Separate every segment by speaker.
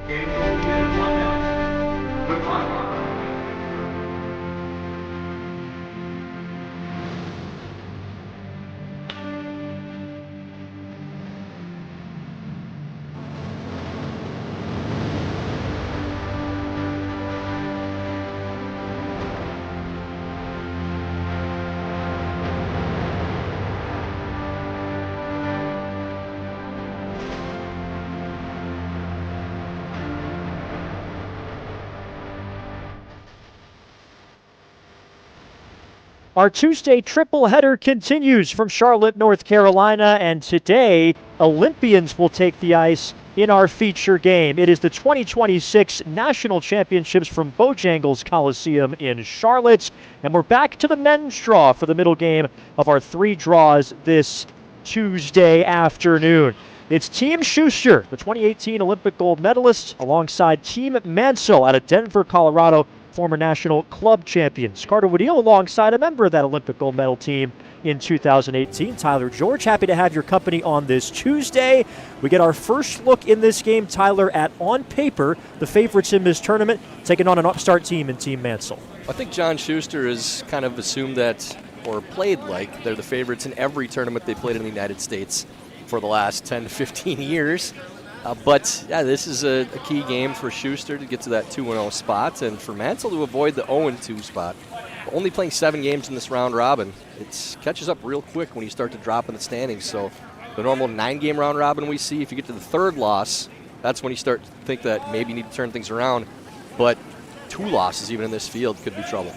Speaker 1: Game will begin in 1 minute. The clock.
Speaker 2: Our Tuesday triple header continues from Charlotte, North Carolina, and today Olympians will take the ice in our feature game. It is the 2026 National Championships from Bojangles Coliseum in Charlotte, and we're back to the men's draw for the middle game of our 3 draws this Tuesday afternoon. It's Team Shuster, the 2018 Olympic gold medalist, alongside Team Mansell out of Denver, Colorado, former national club champions. Carter Woodeel alongside a member of that Olympic gold medal team in 2018. Tyler George, happy to have your company on this Tuesday. We get our first look in this game, Tyler, at on paper, the favorites in this tournament, taking on an upstart team in Team Mansell.
Speaker 3: I think John Shuster has kind of assumed that, or played like they're the favorites in every tournament they played in the United States for the last 10 to 15 years. But yeah, this is a key game for Shuster to get to that 2-0 spot, and for Mansell to avoid the 0-2 spot. Only playing 7 games in this round robin, it catches up real quick when you start to drop in the standings. So the normal 9-game round robin we see, if you get to the 3rd loss, that's when you start to think that maybe you need to turn things around. But 2 losses even in this field could be trouble.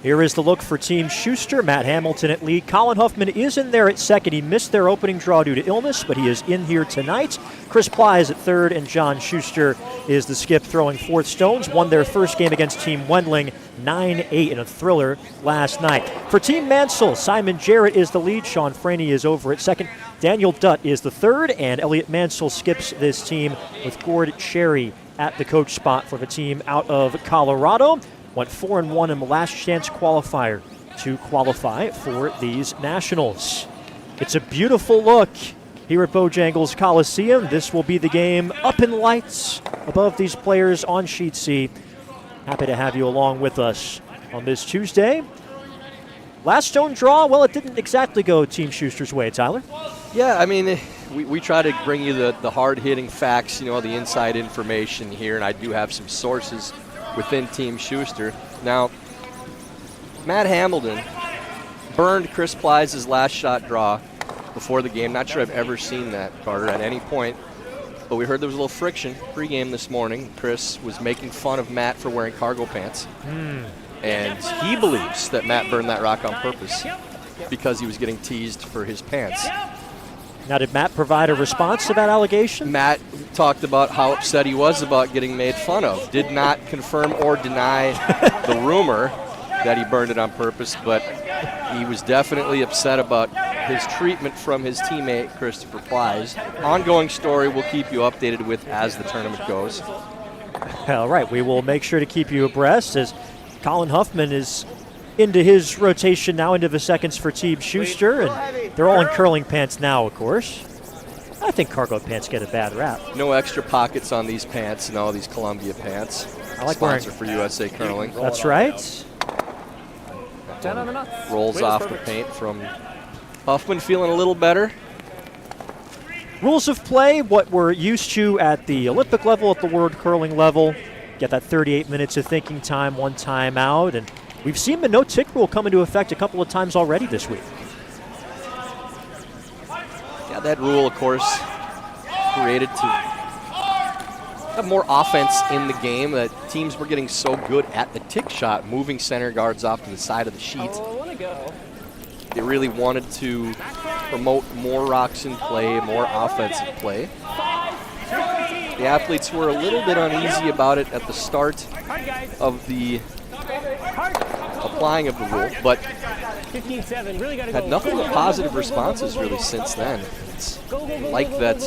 Speaker 2: Here is the look for Team Shuster. Matt Hamilton at lead. Colin Huffman is in there at second. He missed their opening draw due to illness, but he is in here tonight. Chris Ply is at third, and John Shuster is the skip throwing 4th stones. Won their first game against Team Wendling 9-8 in a thriller last night. For Team Mansell, Simon Jarrett is the lead. Sean Franey is over at second. Daniel Dutt is the third, and Elliott Mansell skips this team with Gord Cherry at the coach spot for the team out of Colorado. Went 4-1 in the last chance qualifier to qualify for these nationals. It's a beautiful look here at Bojangles Coliseum. This will be the game up in lights above these players on Sheet C. Happy to have you along with us on this Tuesday. Last stone draw, well, it didn't exactly go Team Shuster's way, Tyler.
Speaker 3: Yeah, I mean, we try to bring you the hard-hitting facts, the inside information here, and I do have some sources within Team Shuster. Now, Matt Hamilton burned Chris Ply's last shot draw before the game. Not sure I've ever seen that, Carter, at any point. But we heard there was a little friction pregame this morning. Chris was making fun of Matt for wearing cargo pants. And he believes that Matt burned that rock on purpose because he was getting teased for his pants.
Speaker 2: Now, did Matt provide a response to that allegation?
Speaker 3: Matt talked about how upset he was about getting made fun of. Did not confirm or deny the rumor that he burned it on purpose, but he was definitely upset about his treatment from his teammate, Christopher Ply's. Ongoing story we'll keep you updated with as the tournament goes.
Speaker 2: All right, we will make sure to keep you abreast as Colin Huffman is into his rotation now, into the seconds for Team Shuster, and they're all in curling pants now, of course. I think cargo pants get a bad rap.
Speaker 3: No extra pockets on these pants, these Columbia pants.
Speaker 2: I like
Speaker 3: sponsor for USA Curling.
Speaker 2: That's right.
Speaker 3: Rolls off the paint from Huffman, feeling a little better.
Speaker 2: Rules of play, what we're used to at the Olympic level, at the World Curling level. Get that 38 minutes of thinking time, 1 timeout, and we've seen the no-tick rule come into effect a couple of times already this week.
Speaker 3: Yeah, that rule, of course, created to have more offense in the game. That teams were getting so good at the tick shot, moving center guards off to the side of the sheet. They really wanted to promote more rocks in play, more offensive play. The athletes were a little bit uneasy about it at the start of the applying of the rule, but had nothing but positive responses really since then. It's like that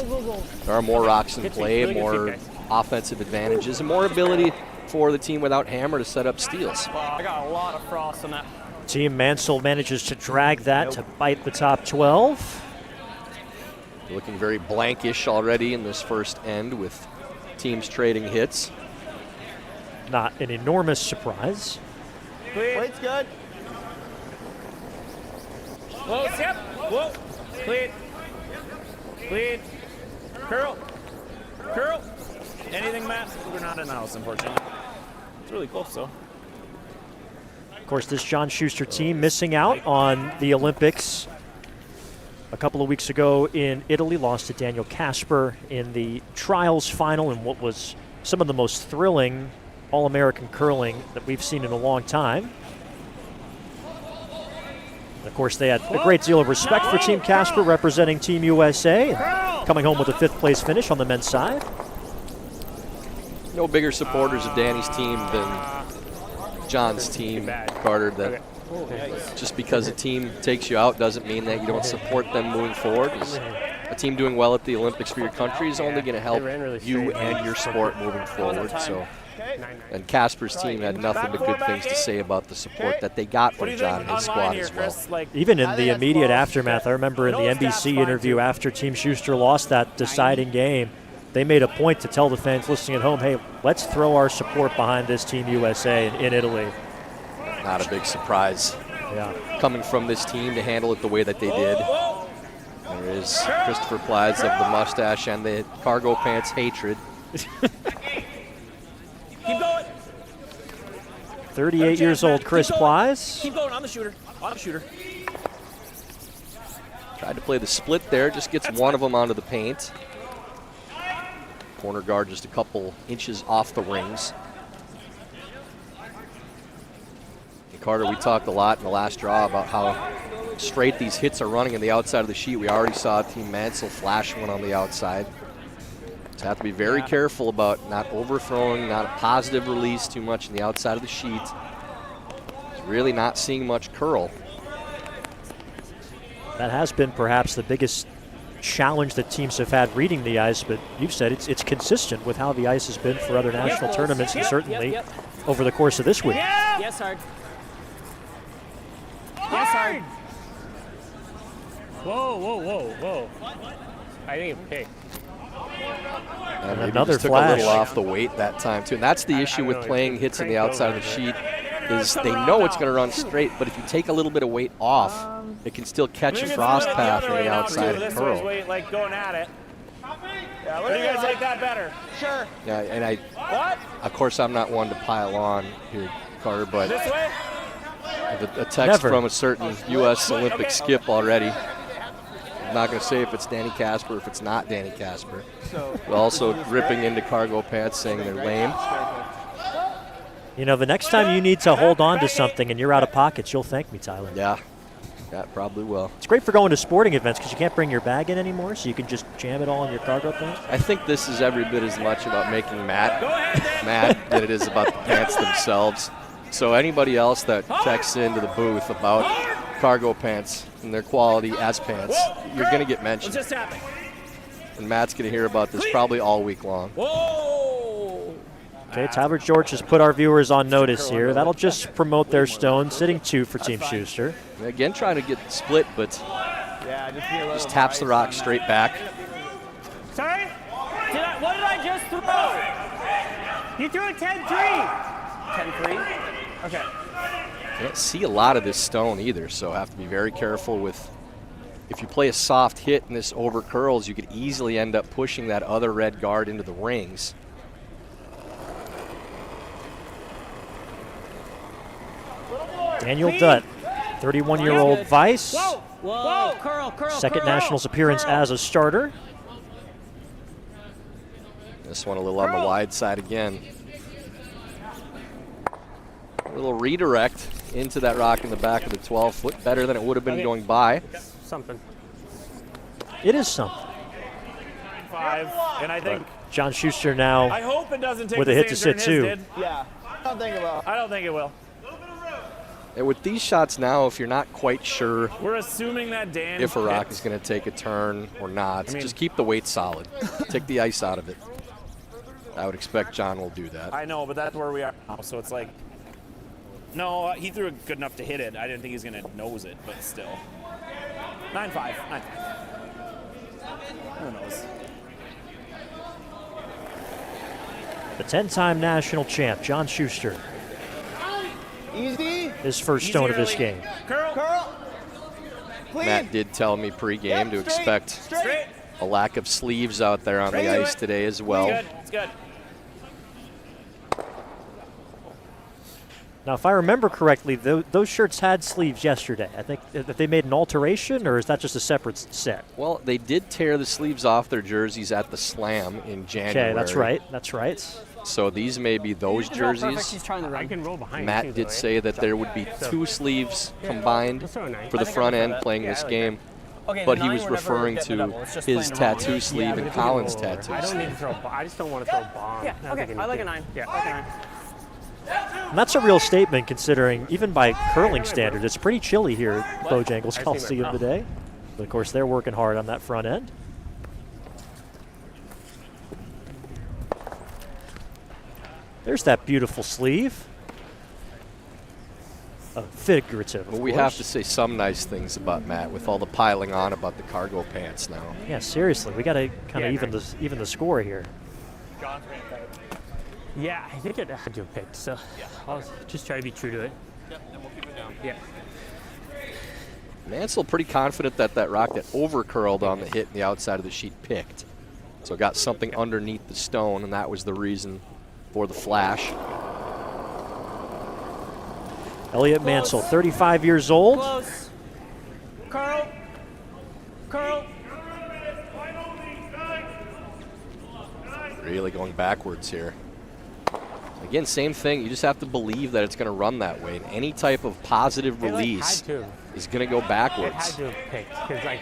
Speaker 3: there are more rocks in play, more offensive advantages, and more ability for the team without hammer to set up steals.
Speaker 4: I got a lot of frost on that.
Speaker 2: Team Mansell manages to drag that to bite the top 12.
Speaker 3: Looking very blankish already in this first end with teams trading hits.
Speaker 2: Not an enormous surprise.
Speaker 4: Wait's good. Whoa, yep. Whoa. Clean. Clean. Curl. Curl. Anything, Matt? We're not in the house, unfortunately. It's really close, though.
Speaker 2: Of course, this John Shuster team missing out on the Olympics a couple of weeks ago in Italy, lost to Daniel Casper in the trials final in what was some of the most thrilling All-American curling that we've seen in a long time. And of course, they had a great deal of respect for Team Casper representing Team USA, and coming home with a 5th place finish on the men's side.
Speaker 3: No bigger supporters of Danny's team than John's team, Carter. That just because a team takes you out doesn't mean that you don't support them moving forward. A team doing well at the Olympics for your country is only going to help you and your sport moving forward. So, and Casper's team had nothing but good things to say about the support that they got from John and his squad as well.
Speaker 2: Even in the immediate aftermath, I remember in the NBC interview after Team Shuster lost that deciding game, they made a point to tell the fans listening at home, hey, let's throw our support behind this Team USA in Italy.
Speaker 3: Not a big surprise.
Speaker 2: Yeah.
Speaker 3: Coming from this team to handle it the way that they did. There is Christopher Plies of the mustache and the cargo pants hatred.
Speaker 4: Keep going.
Speaker 2: 38 years old, Chris Plies.
Speaker 4: Keep going on the shooter. On the shooter.
Speaker 3: Tried to play the split there, just gets one of them onto the paint. Corner guard just a couple inches off the rings. And Carter, we talked a lot in the last draw about how straight these hits are running on the outside of the sheet. We already saw Team Mansell flash one on the outside. So have to be very careful about not overthrowing, not a positive release too much on the outside of the sheet. It's really not seeing much curl.
Speaker 2: That has been perhaps the biggest challenge that teams have had reading the ice, but you've said it's consistent with how the ice has been for other national tournaments and certainly over the course of this week.
Speaker 4: Yes, hard. Yes, hard. Whoa, whoa, whoa, whoa. I think it's big.
Speaker 3: And
Speaker 2: another
Speaker 3: took
Speaker 2: flash.
Speaker 3: a little off the weight that time too. And that's the issue with playing hits on the outside of the sheet, is they know it's going to run straight, but if you take a little bit of weight off, it can still catch a frost path on the outside and curl.
Speaker 4: Like going at it. Yeah, what do you guys like that better? Sure.
Speaker 3: Yeah, and
Speaker 4: What?
Speaker 3: of course, I'm not one to pile on here, Carter, but
Speaker 4: This way?
Speaker 3: a text from a certain U.S. Olympic skip already. I'm not going to say if it's Danny Casper, if it's not Danny Casper. But also ripping into cargo pants, saying they're lame.
Speaker 2: You know, the next time you need to hold on to something and you're out of pockets, you'll thank me, Tyler.
Speaker 3: Yeah, that probably will.
Speaker 2: It's great for going to sporting events because you can't bring your bag in anymore, so you can just jam it all in your cargo pants.
Speaker 3: I think this is every bit as much about making Matt mad than it is about the pants themselves. So anybody else that checks into the booth about cargo pants and their quality as pants, you're going to get mentioned.
Speaker 4: What's just happening?
Speaker 3: And Matt's going to hear about this probably all week long.
Speaker 4: Whoa!
Speaker 2: Okay, Tyler George has put our viewers on notice here. That'll just promote their stone, sitting 2 for Team Shuster.
Speaker 3: And again, trying to get split, but just taps the rock straight back.
Speaker 4: Sorry? What did I just throw? You threw a 10-3. 10-3? Okay.
Speaker 3: Can't see a lot of this stone either, so have to be very careful with, if you play a soft hit and this over curls, you could easily end up pushing that other red guard into the rings.
Speaker 2: Daniel Dutt, 31-year-old Vice.
Speaker 4: Whoa, curl,
Speaker 2: Second Nationals appearance as a starter.
Speaker 3: This one a little on the wide side again. A little redirect into that rock in the back of the 12-foot, better than it would have been going by.
Speaker 4: Something.
Speaker 2: It is something.
Speaker 4: 5, and I think
Speaker 2: John Shuster now
Speaker 4: I hope it doesn't take
Speaker 2: with a
Speaker 4: the
Speaker 2: hit
Speaker 4: same
Speaker 2: to sit
Speaker 4: turn his
Speaker 2: too.
Speaker 4: did. Yeah. I don't think it will.
Speaker 3: And with these shots now, if you're not quite sure
Speaker 4: We're assuming that Dan
Speaker 3: if a rock
Speaker 4: hits.
Speaker 3: is going to take a turn or not,
Speaker 4: I mean-
Speaker 3: just keep the weight solid. Take the ice out of it. I would expect John will do that.
Speaker 4: I know, but that's where we are now, so it's like, no, he threw it good enough to hit it. I didn't think he was going to nose it, but still. 9-5. Who knows?
Speaker 2: The 10-time national champ, John Shuster.
Speaker 5: Easy.
Speaker 2: His first stone of this game.
Speaker 5: Curl. Clean.
Speaker 3: Matt did tell me pregame to expect
Speaker 4: Straight.
Speaker 3: a lack of sleeves out there on the ice today as well.
Speaker 4: It's good.
Speaker 2: Now, if I remember correctly, those shirts had sleeves yesterday. I think that they made an alteration, or is that just a separate set?
Speaker 3: Well, they did tear the sleeves off their jerseys at the Slam in January.
Speaker 2: Okay, that's right. That's right.
Speaker 3: So these may be those jerseys.
Speaker 5: He's trying to run.
Speaker 6: I can roll behind.
Speaker 3: Matt
Speaker 6: too,
Speaker 3: did
Speaker 6: though,
Speaker 3: say that there would be 2 sleeves combined
Speaker 6: that's so nice.
Speaker 3: for the front end playing this game.
Speaker 5: Okay,
Speaker 3: But
Speaker 5: the
Speaker 3: he
Speaker 5: nine,
Speaker 3: was
Speaker 5: we're never
Speaker 3: referring
Speaker 5: getting the
Speaker 3: to
Speaker 5: double. It's just
Speaker 3: his
Speaker 5: playing normal.
Speaker 3: tattoo sleeve
Speaker 6: Yeah, but
Speaker 3: and
Speaker 6: if we can
Speaker 3: Colin's
Speaker 6: roll over.
Speaker 3: tattoo
Speaker 6: I don't need
Speaker 3: sleeve.
Speaker 6: to throw. I just don't want to throw bombs.
Speaker 5: Yeah, okay. I like a 9.
Speaker 6: Yeah.
Speaker 5: I like a 9.
Speaker 2: And that's a real statement considering, even by curling standards, it's pretty chilly here at Bojangles Coliseum today. But of course, they're working hard on that front end. There's that beautiful sleeve. Figurative, of
Speaker 3: Well, we
Speaker 2: course.
Speaker 3: have to say some nice things about Matt with all the piling on about the cargo pants now.
Speaker 2: Yeah, seriously, we got to kind of
Speaker 6: Yeah,
Speaker 2: even the score here.
Speaker 6: Yeah, I think it had to have picked. So I'll just try to be true to it. Yeah.
Speaker 3: Mansell pretty confident that that rock that over curled on the hit in the outside of the sheet picked. So got something underneath the stone, and that was the reason for the flash.
Speaker 2: Elliott Mansell, 35 years old.
Speaker 5: Close. Curl. Curl.
Speaker 3: Really going backwards here. Again, same thing. You just have to believe that it's going to run that way. And any type of positive release is going to go
Speaker 6: It had
Speaker 3: backwards.
Speaker 6: to have picked because like.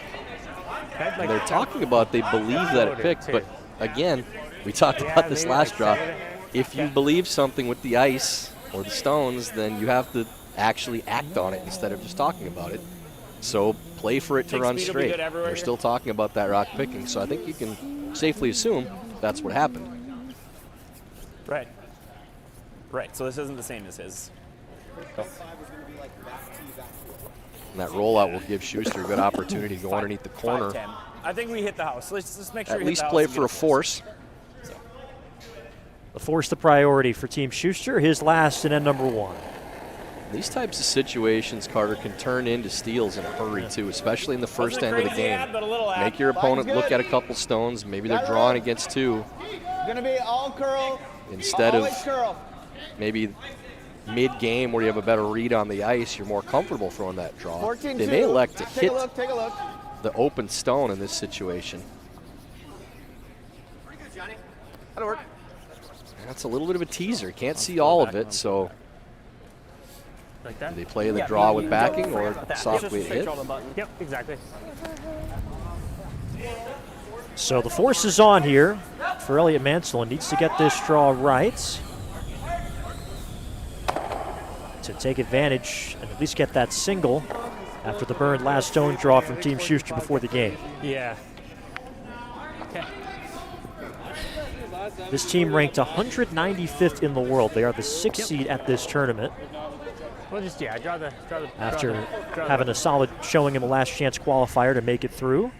Speaker 6: That,
Speaker 3: And they're talking about they believe that it picked, but again, we talked about this last draw. If you believe something with the ice or the stones, then you have to actually act on it instead of just talking about it. So play for it to
Speaker 4: Think
Speaker 3: run
Speaker 4: speed will be
Speaker 3: straight.
Speaker 4: good everywhere
Speaker 3: They're
Speaker 4: here.
Speaker 3: still talking about that rock picking, so I think you can safely assume that's what happened.
Speaker 4: Right. Right. So this isn't the same as his.
Speaker 3: And that rollout will give Shuster a good opportunity to go underneath the corner.
Speaker 4: 5-10. I think we hit the house. Let's make sure
Speaker 3: At
Speaker 4: we hit
Speaker 3: least
Speaker 4: the house
Speaker 3: play
Speaker 4: and
Speaker 3: for
Speaker 4: get
Speaker 3: a force.
Speaker 2: The force the priority for Team Shuster, his last and end number 1.
Speaker 3: These types of situations, Carter, can turn into steals in a hurry too, especially in the first end of the
Speaker 4: crazy
Speaker 3: game.
Speaker 4: ad, but a little ad.
Speaker 3: Make your opponent look at a couple stones. Maybe they're drawing against 2
Speaker 5: Gonna be all curl.
Speaker 3: instead of
Speaker 5: Always curl.
Speaker 3: maybe mid-game where you have a better read on the ice. You're more comfortable throwing that draw.
Speaker 5: 14-2.
Speaker 3: They may elect to
Speaker 5: Take
Speaker 3: hit
Speaker 5: a look. Take a look.
Speaker 3: the open stone in this situation.
Speaker 5: That'll work.
Speaker 3: That's a little bit of a teaser. Can't see all of it, so
Speaker 6: Like that.
Speaker 3: do they play the draw with backing or softly
Speaker 5: Just
Speaker 3: hit?
Speaker 5: straight draw the button.
Speaker 6: Yep. Exactly.
Speaker 2: So the force is on here for Elliott Mansell and needs to get this draw right to take advantage and at least get that single after the burned last stone draw from Team Shuster before the game.
Speaker 6: Yeah.
Speaker 2: This team ranked 195th in the world. They are the 6th seed at this tournament
Speaker 6: We'll just draw the.
Speaker 2: after having a solid showing in the last chance qualifier to make it through.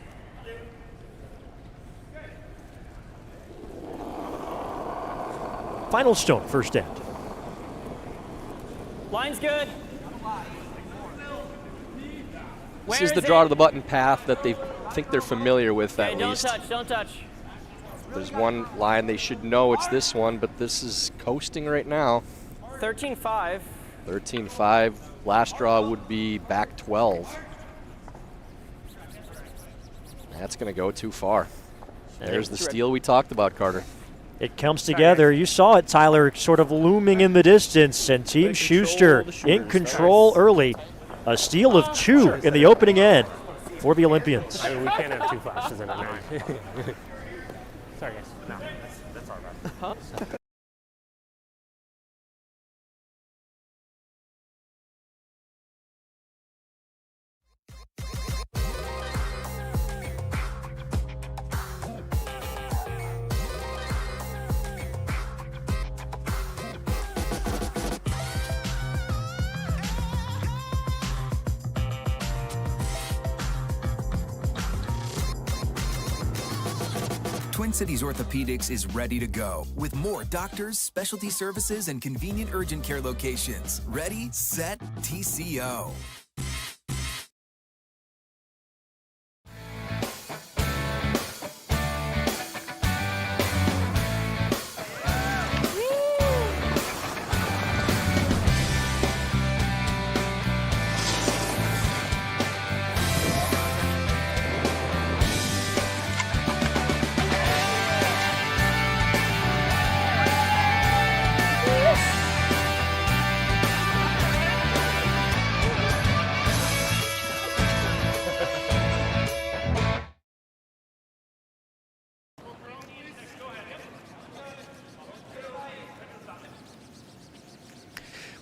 Speaker 2: Final stone, first end.
Speaker 5: Line's good.
Speaker 3: This is the draw to the button path that they think they're familiar with at
Speaker 5: Don't
Speaker 3: least.
Speaker 5: touch. Don't touch.
Speaker 3: There's one line they should know it's this one, but this is coasting right now.
Speaker 5: 13-5.
Speaker 3: 13-5. Last draw would be back 12. That's going to go too far. There's the steal we talked about, Carter.
Speaker 2: It comes together. You saw it, Tyler, sort of looming in the distance, and Team Shuster in control early. A steal of 2 in the opening end for the Olympians.
Speaker 6: I mean, we can't have 2 flashes in a 9. Sorry, guys. No, that's all right.
Speaker 7: Twin Cities Orthopedics is ready to go with more doctors, specialty services, and convenient urgent care locations. Ready, set, TCO.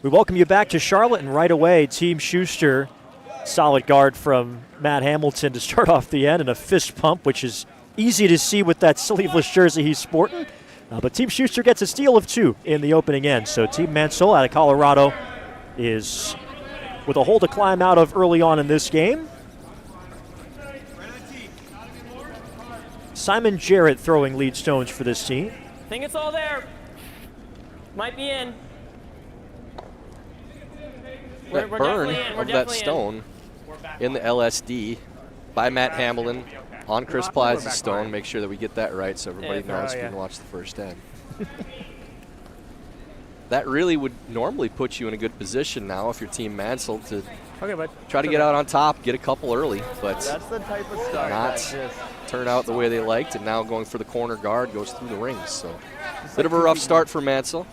Speaker 2: We welcome you back to Charlotte, and right away, Team Shuster, solid guard from Matt Hamilton to start off the end, and a fist pump, which is easy to see with that sleeveless jersey he's sporting. But Team Shuster gets a steal of 2 in the opening end. So Team Mansell out of Colorado is with a hole to climb out of early on in this game. Simon Jarrett throwing lead stones for this team.
Speaker 5: I think it's all there. Might be in.
Speaker 3: That burn of that stone in the LSD by Matt Hamilton on Chris Ply's stone. Make sure that we get that right so everybody knows we can watch the first end. That really would normally put you in a good position now if you're Team Mansell to try to get out on top, get a couple early, but
Speaker 5: That's the type of start
Speaker 3: not turn out the way they liked, and now going for the corner guard goes through the rings. So bit of a rough start for Mansell.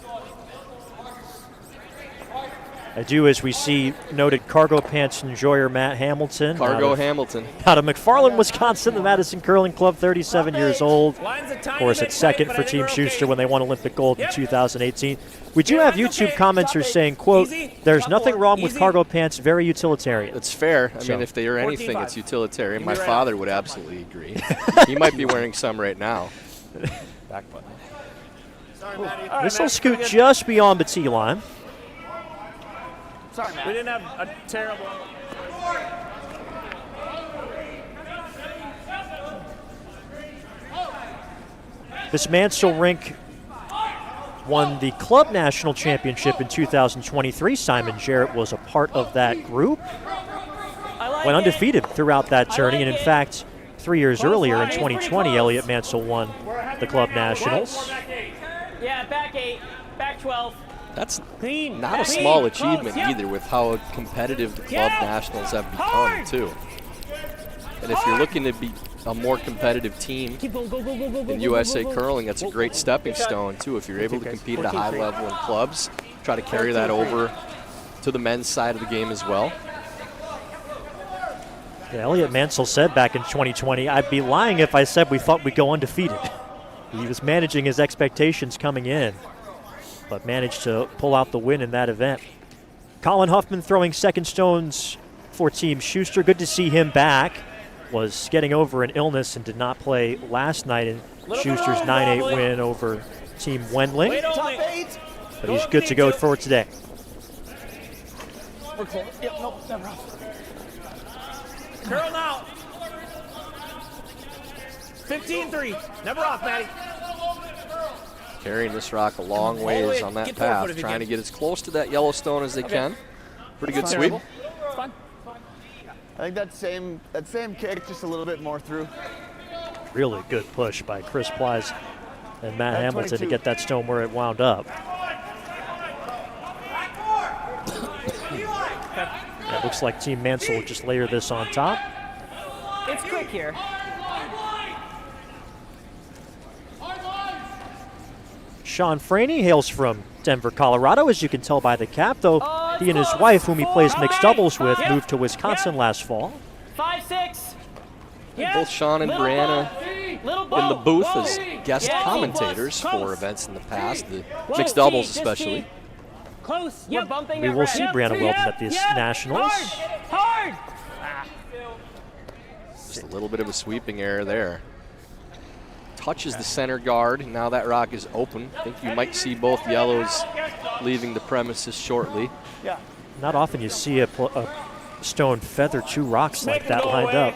Speaker 2: I do, as we see noted cargo pants enjoyer Matt Hamilton.
Speaker 3: Hamilton.
Speaker 2: Out of McFarland, Wisconsin, the Madison Curling Club, 37 years old. Of course, at second for Team Shuster when they won Olympic gold in 2018. We do have YouTube commenters saying, quote, there's nothing wrong with cargo pants, very utilitarian.
Speaker 3: It's fair. I mean, if they are anything, it's utilitarian. My father would absolutely agree. He might be wearing some right now.
Speaker 4: Back button.
Speaker 2: This will scoot just beyond the tee line.
Speaker 4: Sorry, Matt. We didn't have a terrible.
Speaker 2: This Mansell rink won the club national championship in 2023. Simon Jarrett was a part of that group. Went undefeated throughout that tourney, and in fact, 3 years earlier in 2020, Elliott Mansell won the club nationals.
Speaker 5: Yeah, back 8, back 12.
Speaker 3: That's not a small achievement either with how competitive the club nationals have become too. And if you're looking to be a more competitive team in USA Curling, that's a great stepping stone too. If you're able to compete at a high level in clubs, try to carry that over to the men's side of the game as well.
Speaker 2: Yeah, Elliott Mansell said back in 2020, I'd be lying if I said we thought we'd go undefeated. He was managing his expectations coming in, but managed to pull out the win in that event. Colin Huffman throwing second stones for Team Shuster. Good to see him back. Was getting over an illness and did not play last night in Schuster's 9-8 win over Team Wendling. But he's good to go for today.
Speaker 5: We're close. Yep, nope, never off.
Speaker 4: Curl now. 15-3. Never off, Matty.
Speaker 3: Carrying this rock a long ways on that path, trying to get as close to that yellow stone as they can. Pretty good sweep.
Speaker 5: It's fine. I think that same kick, just a little bit more through.
Speaker 2: Really good push by Chris Ply's and Matt Hamilton to get that stone where it wound up. It looks like Team Mansell will just layer this on top.
Speaker 5: It's quick here.
Speaker 2: Sean Franey hails from Denver, Colorado, as you can tell by the cap, though he and his wife, whom he plays mixed doubles with, moved to Wisconsin last fall.
Speaker 5: 5-6.
Speaker 3: Both Sean and Brianna in the booth as guest commentators for events in the past, the mixed doubles especially.
Speaker 5: Close. We're bumping.
Speaker 2: We will see Brianna Weldon at these Nationals.
Speaker 5: Hard.
Speaker 3: Just a little bit of a sweeping error there. Touches the center guard. Now that rock is open. I think you might see both yellows leaving the premises shortly.
Speaker 5: Yeah.
Speaker 2: Not often you see a stone feather two rocks like that lined up.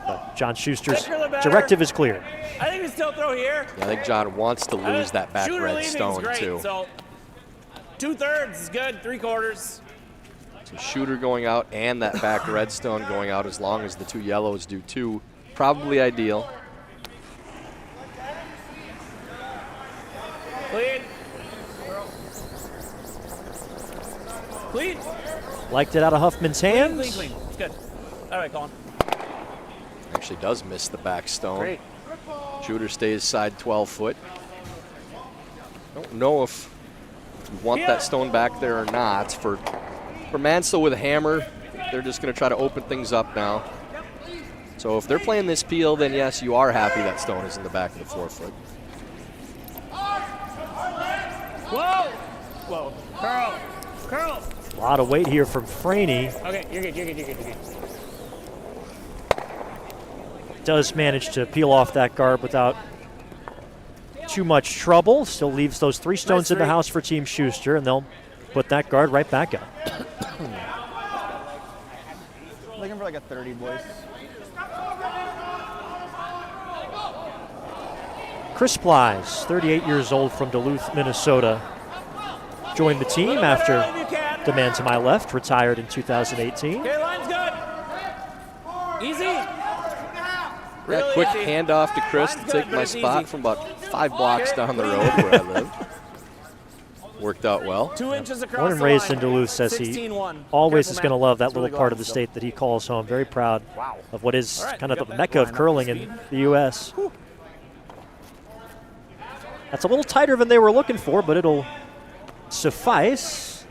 Speaker 2: But John Schuster's
Speaker 4: Thicker the better.
Speaker 2: directive is clear.
Speaker 4: I think we still throw here.
Speaker 3: Yeah, I think John wants to lose that back
Speaker 4: Shooter
Speaker 3: red
Speaker 4: leaving's
Speaker 3: stone,
Speaker 4: great,
Speaker 3: too.
Speaker 4: So 2/3 is good, 3/4.
Speaker 3: So shooter going out and that back red stone going out, as long as the 2 yellows do too. Probably ideal.
Speaker 4: Clean. Clean.
Speaker 2: Liked it out of Huffman's hands.
Speaker 4: Clean, clean, clean. It's good. All right, Colin.
Speaker 3: Actually does miss the back stone.
Speaker 4: Great.
Speaker 3: Shooter stays side 12 foot. Don't know if you want that stone back there or not. For Mansell with a hammer, they're just going to try to open things up now. So if they're playing this peel, then yes, you are happy that stone is in the back of the 4 foot.
Speaker 4: Whoa. Whoa. Curl. Curl.
Speaker 2: A lot of weight here from Franey.
Speaker 4: Okay, you're good, you're good, you're good, you're good.
Speaker 2: Does manage to peel off that guard without too much trouble. Still leaves those 3 stones in the house for Team Schuster, and they'll put that guard right back up.
Speaker 5: Looking for like a 30, boys.
Speaker 2: Chris Plies, 38 years old from Duluth, Minnesota, joined the team after the man to my left retired in 2018.
Speaker 4: Okay, line's good. Easy.
Speaker 3: That
Speaker 4: Really
Speaker 3: quick
Speaker 4: easy.
Speaker 3: handoff to Chris
Speaker 4: Line's
Speaker 3: to take
Speaker 4: good, but
Speaker 3: my
Speaker 4: it's
Speaker 3: spot
Speaker 4: easy.
Speaker 3: from about 5 blocks down the road where I live. Worked out well.
Speaker 4: 2 inches across
Speaker 2: Born and
Speaker 4: the
Speaker 2: raised
Speaker 4: line.
Speaker 2: in Duluth, says he
Speaker 4: 16-1.
Speaker 2: always
Speaker 4: Careful,
Speaker 2: is going to
Speaker 4: man.
Speaker 2: love that
Speaker 4: It's
Speaker 2: little
Speaker 4: really
Speaker 2: part
Speaker 4: good
Speaker 2: of the
Speaker 4: still.
Speaker 2: state that he calls home. Very proud
Speaker 4: Wow.
Speaker 2: of what is
Speaker 4: All right,
Speaker 2: kind
Speaker 4: you
Speaker 2: of
Speaker 4: got
Speaker 2: the
Speaker 4: that
Speaker 2: mecca of
Speaker 4: line up
Speaker 2: curling
Speaker 4: to
Speaker 2: in
Speaker 4: speed.
Speaker 2: the U.S. That's a little tighter than they were looking for, but it'll suffice.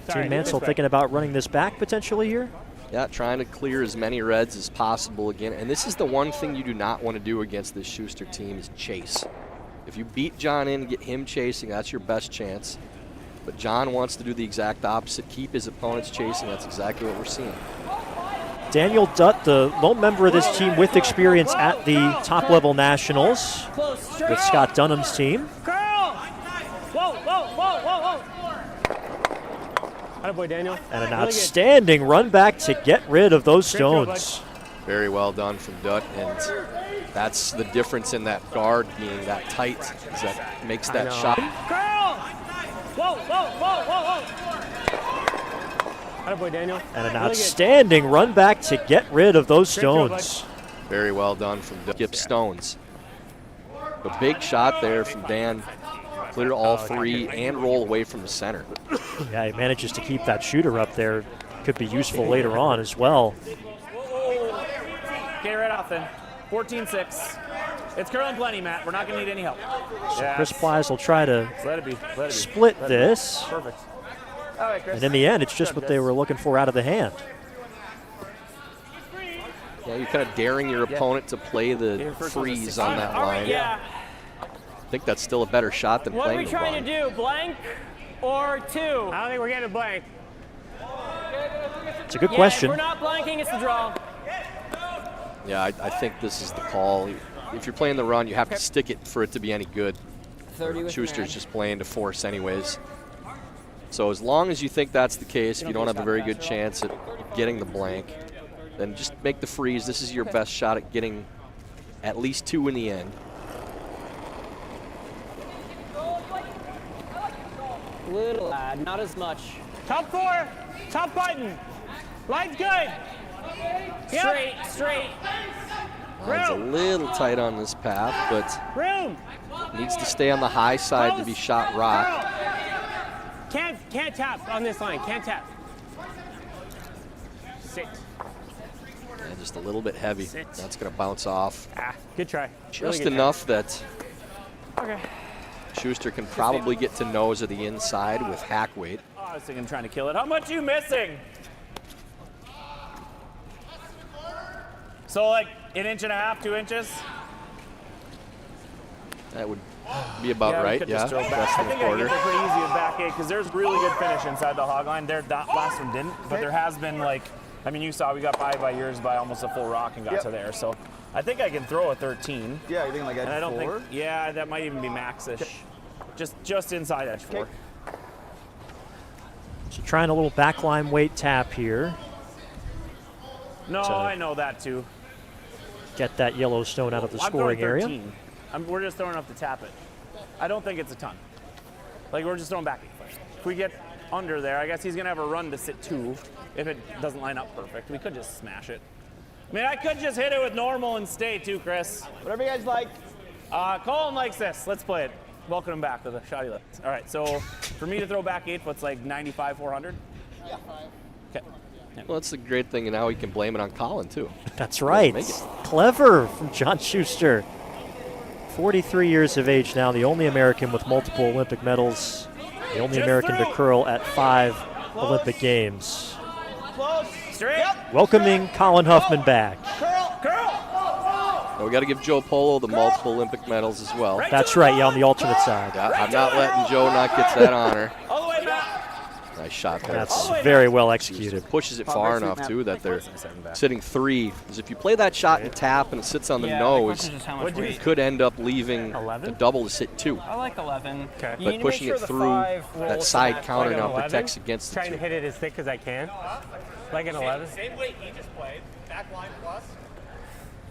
Speaker 2: Team Mansell thinking about running this back potentially here.
Speaker 3: Yeah, trying to clear as many reds as possible again. And this is the one thing you do not want to do against this Schuster team is chase. If you beat John in, get him chasing, that's your best chance. But John wants to do the exact opposite, keep his opponents chasing. That's exactly what we're seeing.
Speaker 2: Daniel Dutt, the lone member of this team with experience at the top-level nationals with Scott Dunham's team.
Speaker 4: Curl. Whoa, whoa, whoa, whoa, whoa. Attaboy, Daniel.
Speaker 2: And an outstanding run back to get rid of those stones.
Speaker 3: Very well done from Dutt, and that's the difference in that guard being that tight, is that makes that shot.
Speaker 4: Curl. Whoa, whoa, whoa, whoa, whoa. Attaboy, Daniel.
Speaker 2: And an outstanding run back to get rid of those stones.
Speaker 3: Very well done from Dutt. Skip stones. The big shot there from Dan. Clear all 3 and roll away from the center.
Speaker 2: Yeah, he manages to keep that shooter up there. Could be useful later on as well.
Speaker 4: Okay, right off then. 14-6. It's curling plenty, Matt. We're not going to need any help.
Speaker 2: So Chris Plies will try to
Speaker 4: Let it be. Let it be.
Speaker 2: split this.
Speaker 4: Perfect. All right, Chris.
Speaker 2: And in the end, it's just what they were looking for out of the hand.
Speaker 3: Yeah, you're kind of daring your opponent to play the freeze on that line.
Speaker 4: Yeah.
Speaker 3: I think that's still a better shot than
Speaker 8: What are
Speaker 3: playing
Speaker 8: we
Speaker 3: the
Speaker 8: trying
Speaker 3: line.
Speaker 8: to do, blank or 2?
Speaker 4: I don't think we're getting a blank.
Speaker 2: It's a good
Speaker 8: Yeah,
Speaker 2: question.
Speaker 8: if we're not blanking, it's the draw.
Speaker 3: Yeah, I think this is the call. If you're playing the run, you have to stick it for it to be any good.
Speaker 8: 30 with
Speaker 3: Schuster's
Speaker 8: Matt.
Speaker 3: just playing to force anyways. So as long as you think that's the case, if you don't have a very good chance at getting the blank, then just make the freeze. This is your best shot at getting at least 2 in the end.
Speaker 8: Little lad, not as much.
Speaker 4: Top 4. Top button. Line's good.
Speaker 8: Straight, straight.
Speaker 3: Line's a little tight on this path, but
Speaker 4: Room.
Speaker 3: needs to stay on the high side to be shot rock.
Speaker 4: Can't tap on this line. Can't tap. Sit.
Speaker 3: And just a little bit heavy.
Speaker 4: Sit.
Speaker 3: That's going to bounce off.
Speaker 4: Good try.
Speaker 3: Just
Speaker 4: good
Speaker 3: enough that
Speaker 4: Okay.
Speaker 3: Schuster can probably get to nose of the inside with hack weight.
Speaker 4: Oh, I was thinking trying to kill it. How much are you missing? So like 1.5 inches, 2 inches?
Speaker 3: That would be about
Speaker 4: we
Speaker 3: right,
Speaker 4: could
Speaker 3: yeah.
Speaker 4: just throw it back.
Speaker 3: Less
Speaker 4: I
Speaker 3: than a
Speaker 4: think I
Speaker 3: quarter.
Speaker 4: get there pretty easy with back eight because there's really good finish inside the hog line. That last one didn't, but there has been like, I mean, you saw we got by yours by almost a full rock and got to there. So I think I can throw a 13.
Speaker 5: Yeah, you think like edge
Speaker 4: And I don't
Speaker 5: 4?
Speaker 4: think, yeah, that might even be maxish. Just inside edge 4.
Speaker 2: So trying a little backline weight tap here.
Speaker 4: No,
Speaker 2: to
Speaker 4: I know that too.
Speaker 2: get that yellow stone out of the
Speaker 4: I'm
Speaker 2: scoring
Speaker 4: throwing
Speaker 2: area.
Speaker 4: 13. We're just throwing enough to tap it. I don't think it's a ton. Like, we're just throwing back 8 foot. If we get under there, I guess he's going to have a run to sit 2 if it doesn't line up perfect. We could just smash it. I mean, I could just hit it with normal and stay too, Chris.
Speaker 5: Whatever you guys like.
Speaker 4: Colin likes this. Let's play it. Welcome him back with a shotty left. All right, so for me to throw back 8 foot's like 95, 400?
Speaker 5: Yeah.
Speaker 4: Okay.
Speaker 3: Well, that's the great thing, and now he can blame it on Colin, too.
Speaker 2: That's right.
Speaker 3: Make it.
Speaker 2: Clever from John Shuster. 43 years of age now, the only American with multiple Olympic medals, the only
Speaker 4: Just
Speaker 2: American to
Speaker 4: through.
Speaker 2: curl at 5 Olympic Games.
Speaker 5: Close.
Speaker 4: Straight.
Speaker 5: Yep.
Speaker 2: Welcoming Colin Huffman back.
Speaker 5: Curl.
Speaker 3: Now we got to give Joe Polo the multiple Olympic medals as well.
Speaker 2: That's right, yeah, on the alternate side.
Speaker 3: Yeah, I'm not letting Joe not get that honor.
Speaker 4: All the way back.
Speaker 3: Nice shot there.
Speaker 2: That's very well executed.
Speaker 3: Pushes it far enough, too, that they're sitting 3. Because if you play that shot and tap and it sits on the nose, you could end up leaving the double to sit 2.
Speaker 8: I like 11.
Speaker 6: Okay.
Speaker 3: But pushing it through that side counter now protects against the
Speaker 6: Trying
Speaker 3: 2.
Speaker 6: to hit it as thick as I can. Like an 11.
Speaker 4: Same weight he just played. Back line plus.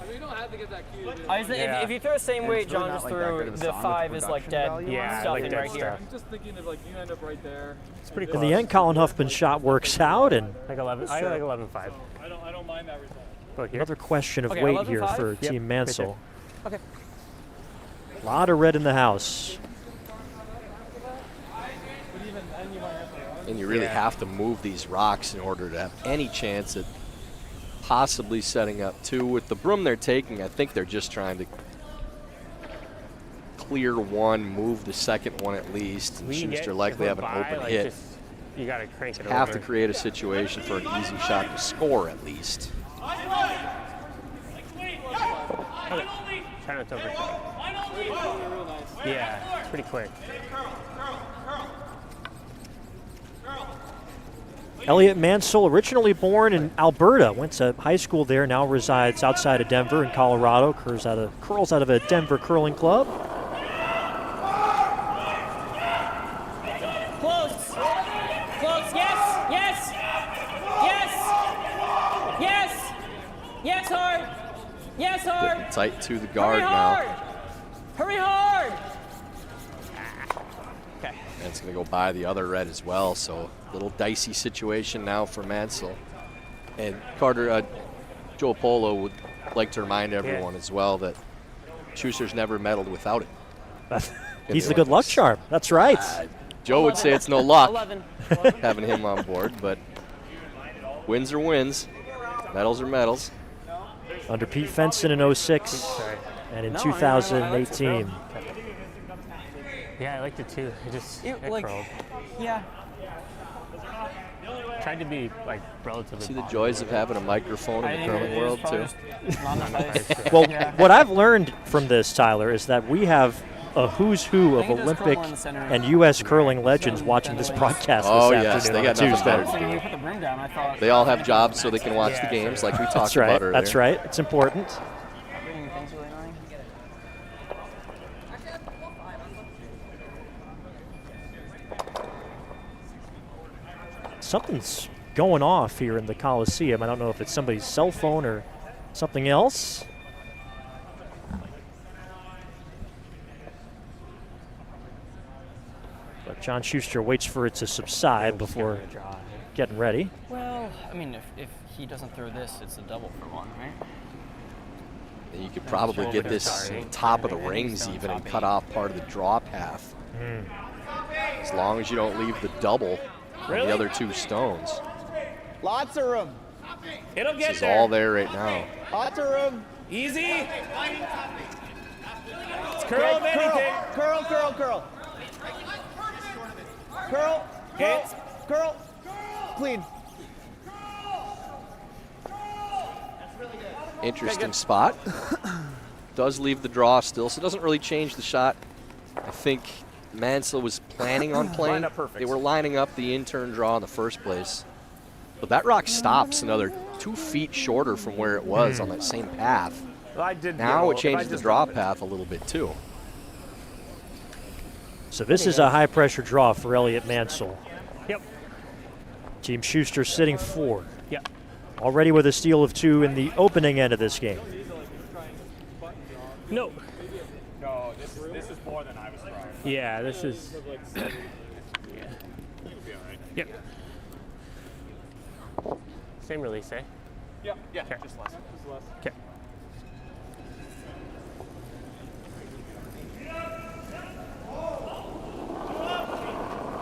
Speaker 8: If you throw the same weight John just threw, the 5 is like dead
Speaker 6: Yeah,
Speaker 8: stuff
Speaker 6: like
Speaker 8: in
Speaker 6: dead
Speaker 8: right here.
Speaker 6: stuff.
Speaker 9: Just thinking of like you end up right there.
Speaker 6: It's pretty
Speaker 2: In
Speaker 6: close.
Speaker 2: the end, Colin Huffman's shot works out, and
Speaker 6: Like 11. I like 11.5.
Speaker 9: I don't mind that result.
Speaker 6: Look here.
Speaker 2: another question of
Speaker 8: Okay,
Speaker 2: weight here
Speaker 8: 11.5?
Speaker 2: for
Speaker 6: Yep,
Speaker 2: Team
Speaker 6: right
Speaker 2: Mansell.
Speaker 8: Okay.
Speaker 2: A lot of red in the house.
Speaker 3: And you really have to move these rocks in order to have any chance at possibly setting up 2. With the broom they're taking, I think they're just trying to clear 1, move the second one at least, and
Speaker 6: We
Speaker 3: Schuster
Speaker 6: get-
Speaker 3: likely
Speaker 6: if
Speaker 3: have an
Speaker 6: we're by,
Speaker 3: open
Speaker 6: like,
Speaker 3: hit.
Speaker 6: just- you got to crank it
Speaker 3: Have
Speaker 6: over.
Speaker 3: to create a situation for an easy shot to score at least.
Speaker 6: Try not to overthrow. Yeah, it's pretty quick.
Speaker 2: Elliott Mansell, originally born in Alberta, went to high school there, now resides outside of Denver in Colorado, curls out of a Denver curling club.
Speaker 8: Close. Close. Yes. Yes. Yes. Yes. Yes, hard. Yes, hard.
Speaker 3: Getting tight to the
Speaker 8: Hurry
Speaker 3: guard
Speaker 8: hard.
Speaker 3: now.
Speaker 8: Hurry hard.
Speaker 3: And it's going to go by the other red as well, so little dicey situation now for Mansell. And Carter, Joe Polo would like to remind everyone as well that Schuster's never medaled without it.
Speaker 2: He's the good luck charm. That's right.
Speaker 3: Joe would say it's no luck
Speaker 8: 11.
Speaker 3: having him on board, but wins are wins, medals are medals.
Speaker 2: Under Pete Fenson in 06 and in 2018.
Speaker 6: Yeah, I liked it too. It just
Speaker 8: It,
Speaker 6: it
Speaker 8: like,
Speaker 6: curled.
Speaker 8: yeah.
Speaker 6: Tried to be like relatively.
Speaker 3: See the
Speaker 6: positive
Speaker 3: joys
Speaker 6: with
Speaker 3: of
Speaker 6: it.
Speaker 3: having a microphone in the curling world too.
Speaker 2: Well, what I've learned from this, Tyler, is that we have a who's who of
Speaker 8: I think it was
Speaker 2: Olympic
Speaker 8: curl in the center.
Speaker 2: and U.S. curling legends watching this broadcast
Speaker 3: Oh
Speaker 2: this
Speaker 3: yes,
Speaker 2: afternoon
Speaker 3: they
Speaker 2: on
Speaker 3: got nothing
Speaker 2: Tuesday.
Speaker 3: better to
Speaker 8: When
Speaker 3: do.
Speaker 8: you put the broom down, I thought.
Speaker 3: They all have jobs so they can watch the
Speaker 6: Yeah,
Speaker 3: games,
Speaker 6: sure.
Speaker 3: like we talked
Speaker 2: That's
Speaker 3: about
Speaker 2: right.
Speaker 3: earlier.
Speaker 2: That's right. It's important.
Speaker 8: Bringing things really annoying.
Speaker 2: Something's going off here in the Coliseum. I don't know if it's somebody's cell phone or something else. But John Shuster waits for it to subside before getting ready.
Speaker 8: Well, I mean, if he doesn't throw this, it's a double for 1, right?
Speaker 3: And you could probably get this top of the rings even and cut off part of the draw path. As long as you don't leave the double on the other 2 stones.
Speaker 5: Lots of room.
Speaker 4: It'll get
Speaker 3: This is
Speaker 4: there.
Speaker 3: all there right now.
Speaker 5: Lots of room.
Speaker 4: Easy. It's curl of anything.
Speaker 5: Curl, curl, curl. Curl,
Speaker 4: Okay.
Speaker 5: curl, curl. Clean.
Speaker 3: Interesting spot. Does leave the draw still, so it doesn't really change the shot. I think Mansell was planning on playing.
Speaker 4: Lined up perfect.
Speaker 3: They were lining up the in-turn draw in the first place. But that rock stops another 2 feet shorter from where it was on that same path.
Speaker 4: Well, I did.
Speaker 3: Now
Speaker 4: get
Speaker 3: it
Speaker 4: if I
Speaker 3: changes the
Speaker 4: just
Speaker 3: draw
Speaker 4: dropped it.
Speaker 3: path a little bit too.
Speaker 2: So this is a high-pressure draw for Elliott Mansell.
Speaker 6: Yep.
Speaker 2: Team Schuster sitting 4.
Speaker 6: Yep.
Speaker 2: Already with a steal of 2 in the opening end of this game.
Speaker 6: No.
Speaker 9: No, this is more than I was trying.
Speaker 6: Yeah, this is. Yep. Same release, eh?
Speaker 9: Yeah,
Speaker 6: Okay.
Speaker 9: just less.
Speaker 6: Okay.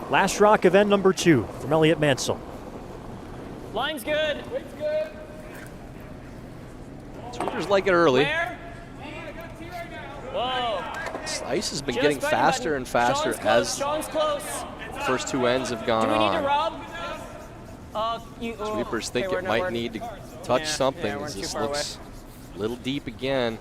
Speaker 2: Last rock of end number 2 from Elliott Mansell.
Speaker 8: Line's good.
Speaker 3: Sweepers like it early.
Speaker 8: Where? Whoa.
Speaker 3: This ice has been
Speaker 8: Just
Speaker 3: getting
Speaker 8: fighting,
Speaker 3: faster
Speaker 8: buddy.
Speaker 3: and faster
Speaker 8: Sean's close,
Speaker 3: as
Speaker 8: Sean's close.
Speaker 3: the first 2 ends have gone
Speaker 8: Do we need to
Speaker 3: on.
Speaker 8: rub?
Speaker 3: Sweepers think
Speaker 8: okay,
Speaker 3: it might need to touch something
Speaker 8: we're
Speaker 3: as
Speaker 8: too
Speaker 3: this
Speaker 8: far
Speaker 3: looks a little deep again.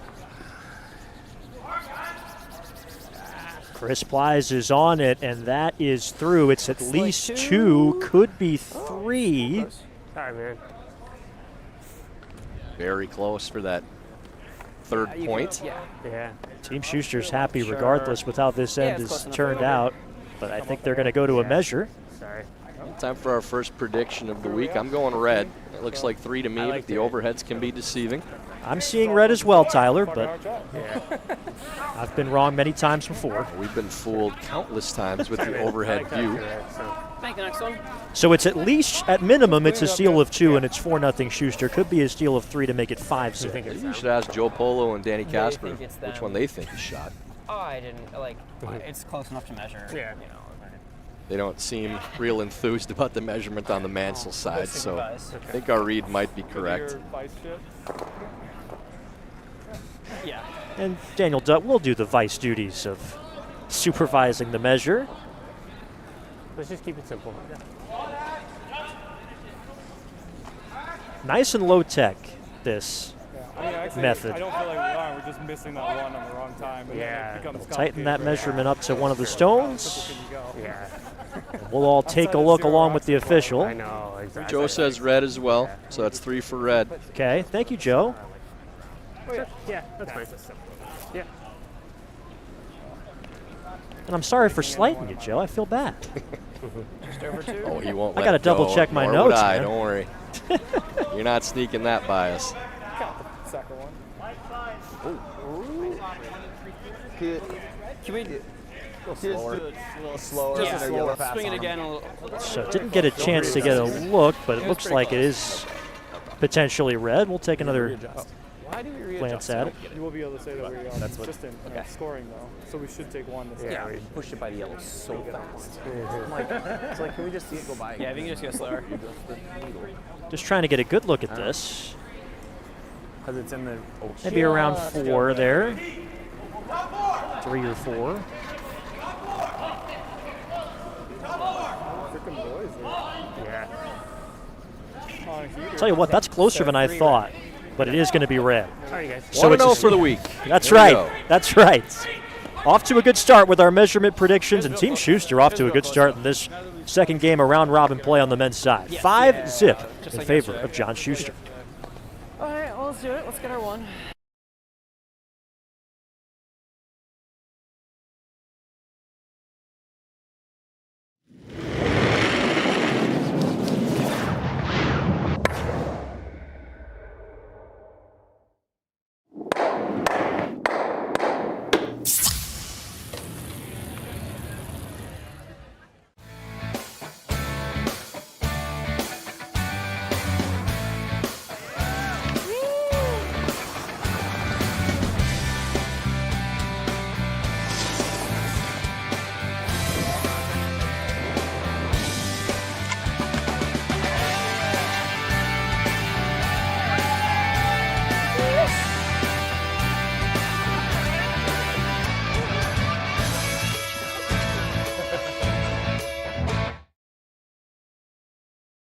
Speaker 2: Chris Plies is on it, and that is through. It's at least 2, could be 3.
Speaker 6: Sorry, man.
Speaker 3: Very close for that third point.
Speaker 6: Yeah.
Speaker 2: Team Schuster's happy regardless with how this end
Speaker 8: it's close
Speaker 2: has
Speaker 8: enough.
Speaker 2: turned out, but I think they're going to go to a measure.
Speaker 6: Sorry.
Speaker 3: Time for our first prediction of the week. I'm going red. It looks like 3 to me,
Speaker 6: like
Speaker 3: but the
Speaker 6: the red.
Speaker 3: overheads can be deceiving.
Speaker 2: I'm seeing red as well, Tyler, but
Speaker 6: Yeah.
Speaker 2: I've been wrong many times before.
Speaker 3: We've been fooled countless times with the overhead view.
Speaker 8: Make the next one.
Speaker 2: So it's at least, at minimum, it's a steal of 2, and it's 4-0 Schuster. Could be a steal of 3 to make it 5-0.
Speaker 3: Maybe you should ask Joe Polo and Danny Casper
Speaker 8: think it's
Speaker 3: which
Speaker 8: them.
Speaker 3: one they think is shot.
Speaker 8: Oh, I didn't it's close enough to measure.
Speaker 6: Yeah.
Speaker 8: You know.
Speaker 3: They don't seem real enthused about the measurement on the Mansell side, so I
Speaker 8: Advice.
Speaker 3: think our read might be correct.
Speaker 9: Your vice chip.
Speaker 8: Yeah.
Speaker 2: And Daniel Dutt will do the vice duties of supervising the measure.
Speaker 6: Let's just keep it simple.
Speaker 2: Nice and low tech, this.
Speaker 9: I mean, actually,
Speaker 2: Method.
Speaker 9: I don't feel like we are. We're just missing that one on the wrong time. And
Speaker 6: Yeah.
Speaker 9: then it becomes
Speaker 2: Tighten that
Speaker 9: complicated.
Speaker 2: measurement up to one of the
Speaker 9: How
Speaker 2: stones.
Speaker 9: simple can you go?
Speaker 6: Yeah.
Speaker 2: We'll all take a look along with the official.
Speaker 6: I know, exactly.
Speaker 3: Joe says red as well, so that's 3 for red.
Speaker 2: Okay, thank you, Joe.
Speaker 6: Yeah, that's fine. Yeah.
Speaker 2: And I'm sorry for slighting you, Joe. I feel bad.
Speaker 8: Just over 2.
Speaker 3: Oh, he won't
Speaker 2: I
Speaker 3: let
Speaker 2: gotta
Speaker 3: it go,
Speaker 2: double check my
Speaker 3: nor
Speaker 2: notes,
Speaker 3: would I,
Speaker 2: man.
Speaker 3: don't worry. You're not sneaking that by us.
Speaker 9: Second one.
Speaker 8: Can we
Speaker 5: Just do it a little slower.
Speaker 8: yeah,
Speaker 5: so they're yellow
Speaker 8: swing it again a little?
Speaker 2: So didn't get a chance to get a look, but it looks like it is potentially red. We'll take another
Speaker 9: Why do we
Speaker 2: glance at it.
Speaker 9: You will be able to say that we're consistent in scoring, though. So we should take one this
Speaker 6: Yeah.
Speaker 9: time.
Speaker 5: pushed it by the yellow so fast.
Speaker 9: It's like, can we just see it go by?
Speaker 8: Yeah, if you can just go slower.
Speaker 2: Just trying to get a good look at this.
Speaker 4: Because it's in the.
Speaker 2: Maybe around 4 there. 3 or 4.
Speaker 9: Freaking boys.
Speaker 6: Yeah.
Speaker 9: On a heater.
Speaker 2: Tell you what, that's closer than I thought, but it is going to be red.
Speaker 6: All right, guys.
Speaker 2: So
Speaker 3: Want to know
Speaker 2: it's a
Speaker 3: for the week.
Speaker 2: That's
Speaker 3: Here we
Speaker 2: right.
Speaker 3: go.
Speaker 2: That's right. Off to a good start with our measurement predictions, and Team Schuster off to a good start in this second game of round robin play on the men's side. 5-0 in favor of John Schuster.
Speaker 8: All right, well, let's do it. Let's get our one.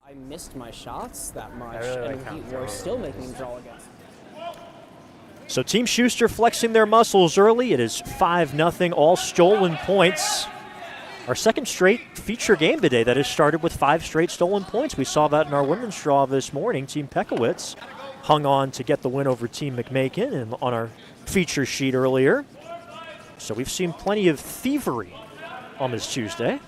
Speaker 8: I missed my shots that much,
Speaker 6: really like
Speaker 8: and
Speaker 6: how
Speaker 8: we're still making them draw against.
Speaker 2: So Team Schuster flexing their muscles early. It is 5-0, all stolen points. Our second straight feature game today that has started with 5 straight stolen points. We saw that in our women's draw this morning. Team Pekowitz hung on to get the win over Team McMakin and on our feature sheet earlier. So we've seen plenty of thievery on this Tuesday.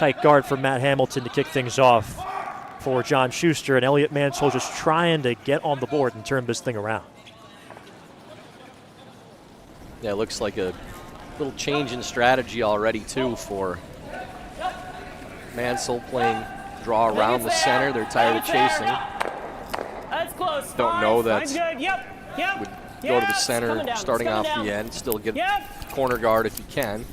Speaker 2: Tight guard for Matt Hamilton to kick things off for John Shuster, and Elliott Mansell just trying to get on the board and turn this thing around.
Speaker 3: Yeah, it looks like a little change in strategy already, too, for Mansell playing draw around the center. They're tired of chasing.
Speaker 8: That's close.
Speaker 3: Don't know that
Speaker 8: Good. Yep.
Speaker 3: would go to the center, starting off the end, still get corner guard if you can.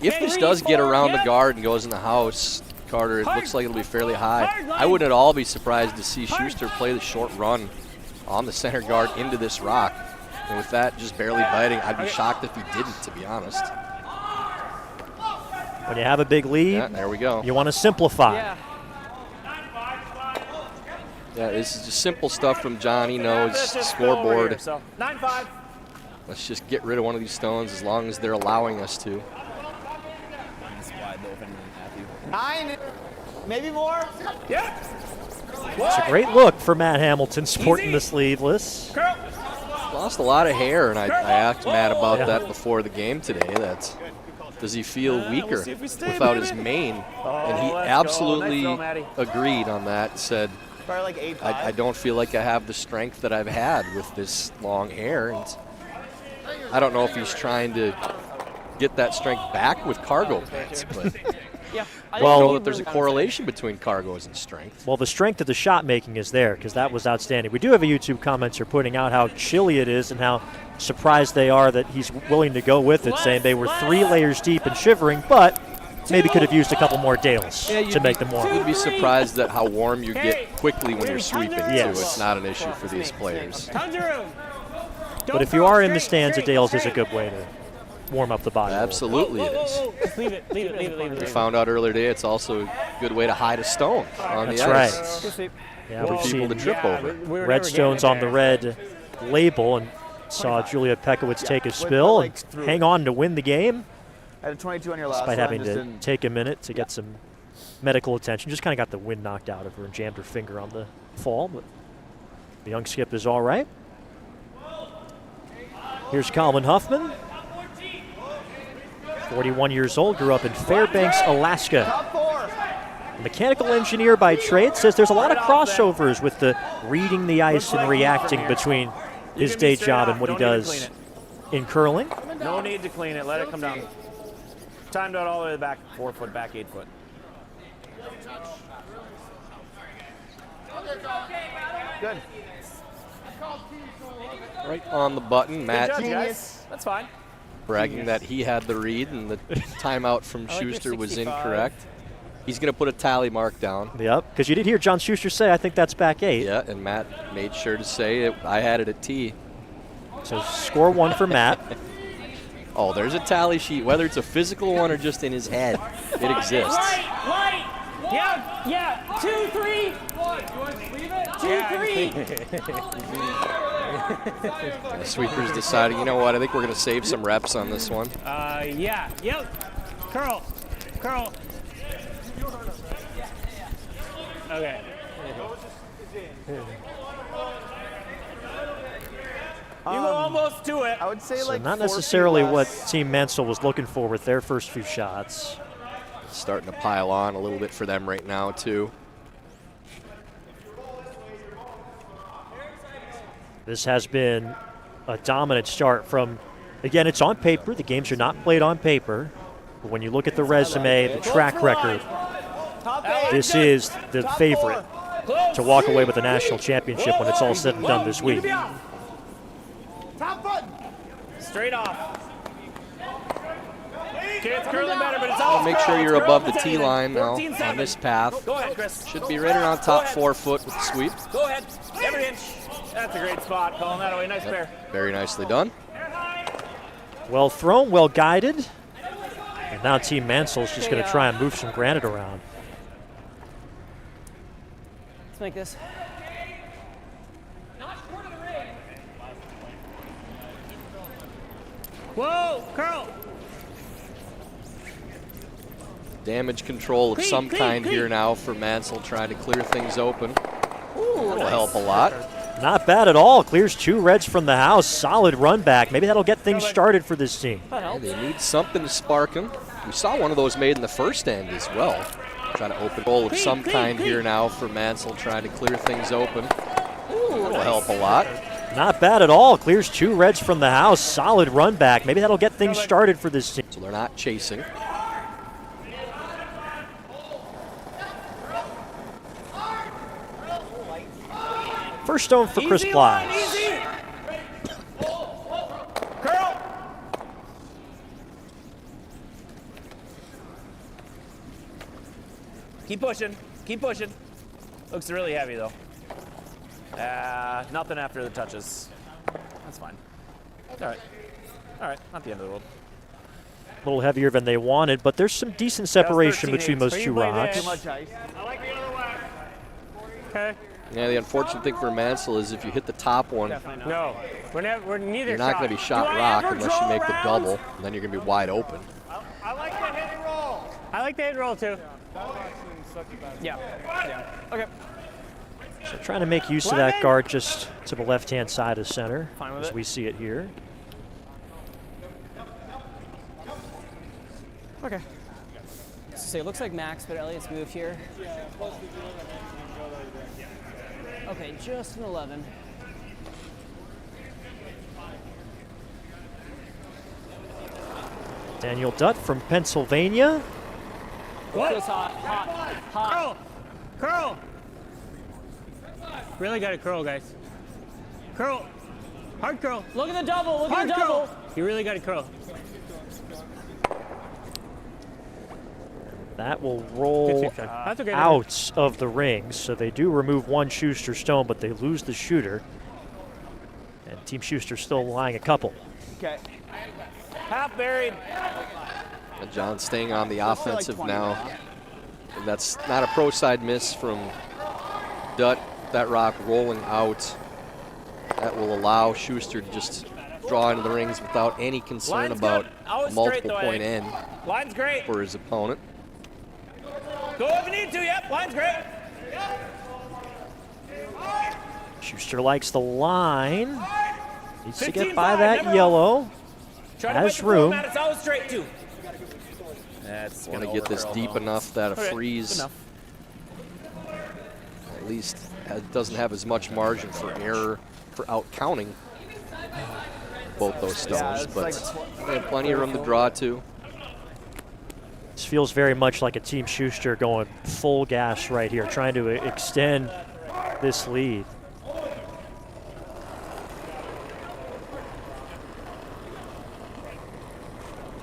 Speaker 3: If this does get around the guard and goes in the house, Carter, it looks like it'll be fairly high. I wouldn't at all be surprised to see Shuster play the short run on the center guard into this rock. And with that just barely biting, I'd be shocked if he didn't, to be honest.
Speaker 2: When you have a big lead,
Speaker 3: there we go.
Speaker 2: You want to simplify.
Speaker 3: Yeah, this is just simple stuff from John. He knows scoreboard.
Speaker 4: 9-5.
Speaker 3: Let's just get rid of one of these stones as long as they're allowing us to.
Speaker 5: Wide open, Matthew. 9, maybe more.
Speaker 4: Yep.
Speaker 2: It's a great look for Matt Hamilton sporting the sleeveless.
Speaker 3: Lost a lot of hair, and I asked Matt about that before the game today. Does he feel weaker without his mane? And he absolutely agreed on that. Said,
Speaker 5: Probably like 8-5.
Speaker 3: I don't feel like I have the strength that I've had with this long hair. And I don't know if he's trying to get that strength back with cargo pants, but I don't know that there's a correlation between cargos and strength.
Speaker 2: Well, the strength of the shot making is there because that was outstanding. We do have a YouTube commenter pointing out how chilly it is and how surprised they are that he's willing to go with it, saying they were 3 layers deep and shivering, but maybe could have used a couple more Dales to make them warm.
Speaker 3: You'd be surprised at how warm you get quickly when you're sweeping, too. It's not an issue for these players.
Speaker 2: But if you are in the stands, a Dales is a good way to warm up the body.
Speaker 3: Absolutely it is.
Speaker 8: Leave it.
Speaker 3: We found out earlier today it's also a good way to hide a stone on the ice.
Speaker 2: That's right. Yeah,
Speaker 3: For
Speaker 2: we've
Speaker 3: people
Speaker 2: seen
Speaker 3: to trip over.
Speaker 2: red stones on the red label and saw Julia Pekowitz take a spill and hang on to win the game.
Speaker 5: I had a 22 on your last
Speaker 2: despite
Speaker 5: one,
Speaker 2: having to take a minute to get some medical attention. Just kind of got the wind knocked out of her and jammed her finger on the fall, but the young skip is all right. Here's Colin Huffman, 41 years old, grew up in Fairbanks, Alaska. Mechanical engineer by trade, says there's a lot of crossovers with the reading the ice and reacting between his day job and what he does in curling.
Speaker 4: No need to clean it. Let it come down. Timed out all the way to the back, 4 foot, back 8 foot.
Speaker 5: Good.
Speaker 3: Right on the button, Matt.
Speaker 4: Good job, guys. That's fine.
Speaker 3: Bragging that he had the read and the timeout from Shuster was incorrect. He's going to put a tally mark down.
Speaker 2: Yep, because you did hear John Shuster say, I think that's back 8.
Speaker 3: Yeah, and Matt made sure to say it. I had it at T.
Speaker 2: So score 1 for Matt.
Speaker 3: Oh, there's a tally sheet, whether it's a physical one or just in his head. It exists.
Speaker 8: Light. Yeah. 2, 3. 2, 3.
Speaker 3: The sweeper's deciding, you know what, I think we're going to save some reps on this one.
Speaker 8: Yeah. Yep. Curl. Okay.
Speaker 4: You were almost to it.
Speaker 5: I would say
Speaker 2: So
Speaker 5: like
Speaker 2: not
Speaker 5: 4 feet
Speaker 2: necessarily what
Speaker 5: less.
Speaker 2: Team Mansell was looking for with their first few shots.
Speaker 3: Starting to pile on a little bit for them right now, too.
Speaker 2: This has been a dominant start from, again, it's on paper. The games are not played on paper. But when you look at the resume, the track record, this is the favorite to walk away with a national championship when it's all said and done this week.
Speaker 4: Straight off. Okay, it's curling better, but it's all.
Speaker 3: Make sure you're above the T line now on this path.
Speaker 4: Go ahead, Chris.
Speaker 3: Should be right around top 4 foot with the sweep.
Speaker 4: Go ahead. Every inch. That's a great spot. Calling that away. Nice pair.
Speaker 3: Very nicely done.
Speaker 2: Well thrown, well guided. And now Team Mansell's just going to try and move some granite around.
Speaker 8: Let's make this. Whoa, curl.
Speaker 3: Damage control of some kind here now for Mansell, trying to clear things open. That'll help a lot.
Speaker 2: Not bad at all. Clears 2 reds from the house. Solid run back. Maybe that'll get things started for this team.
Speaker 3: Yeah, they need something to spark them. We saw one of those made in the first end as well. Trying to open goal of some kind here now for Mansell, trying to clear things open. That'll help a lot.
Speaker 2: Not bad at all. Clears 2 reds from the house. Solid run back. Maybe that'll get things started for this team.
Speaker 3: So they're not chasing.
Speaker 2: First stone for Chris Plies.
Speaker 4: Easy. Curl. Keep pushing. Keep pushing. Looks really heavy though. Nothing after the touches. That's fine. All right. All right. Not the end of the world.
Speaker 2: A little heavier than they wanted, but there's some decent separation between those 2 rocks.
Speaker 5: Too much ice.
Speaker 4: I like the other way.
Speaker 6: Okay.
Speaker 3: Yeah, the unfortunate thing for Mansell is if you hit the top one,
Speaker 6: No, we're neither.
Speaker 3: you're not going to be shot rock unless you make the double, and then you're going to be wide open.
Speaker 4: I like the hit and roll.
Speaker 6: I like the hit and roll too.
Speaker 8: Yeah. Okay.
Speaker 2: So trying to make use of that guard just to the left-hand side of center,
Speaker 8: Fine with
Speaker 2: as
Speaker 8: it.
Speaker 2: we see it here.
Speaker 8: Okay. So it looks like Max, but Elliott's moved here. Okay, just an 11.
Speaker 2: Daniel Dutt from Pennsylvania.
Speaker 8: Feels hot, hot.
Speaker 6: Curl. Really got to curl, guys. Curl. Hard curl.
Speaker 8: Look at the double, look
Speaker 6: Hard
Speaker 8: at the double.
Speaker 6: curl. You really got to curl.
Speaker 2: That will
Speaker 6: Good
Speaker 2: roll
Speaker 6: sweep shot. That's okay.
Speaker 2: out of the rings. So they do remove 1 Shuster stone, but they lose the shooter. And Team Schuster still lying a couple.
Speaker 5: Okay.
Speaker 4: Half buried.
Speaker 3: And John staying on the offensive now. And that's not a pro side miss from Dutt. That rock rolling out. That will allow Schuster to just draw into the rings without any concern
Speaker 4: Line's
Speaker 3: about
Speaker 4: good.
Speaker 3: a
Speaker 4: Always
Speaker 3: multiple
Speaker 4: straight, though,
Speaker 3: point
Speaker 4: eh?
Speaker 3: end
Speaker 4: Line's great.
Speaker 3: for his opponent.
Speaker 4: Go if you need to. Yep, line's great.
Speaker 2: Schuster likes the line. Needs to
Speaker 4: 15-5,
Speaker 2: get by that
Speaker 4: never
Speaker 2: yellow.
Speaker 4: Try to
Speaker 2: Has
Speaker 4: put your
Speaker 2: room.
Speaker 4: Matt. It's always straight too. That's
Speaker 3: Want to get this deep enough that a
Speaker 4: Okay,
Speaker 3: freeze
Speaker 4: enough.
Speaker 3: at least doesn't have as much margin for error for out counting both those stones,
Speaker 5: it's
Speaker 3: but
Speaker 5: like
Speaker 3: they have plenty of room to draw to.
Speaker 2: This feels very much like a Team Schuster going full gas right here, trying to extend this lead.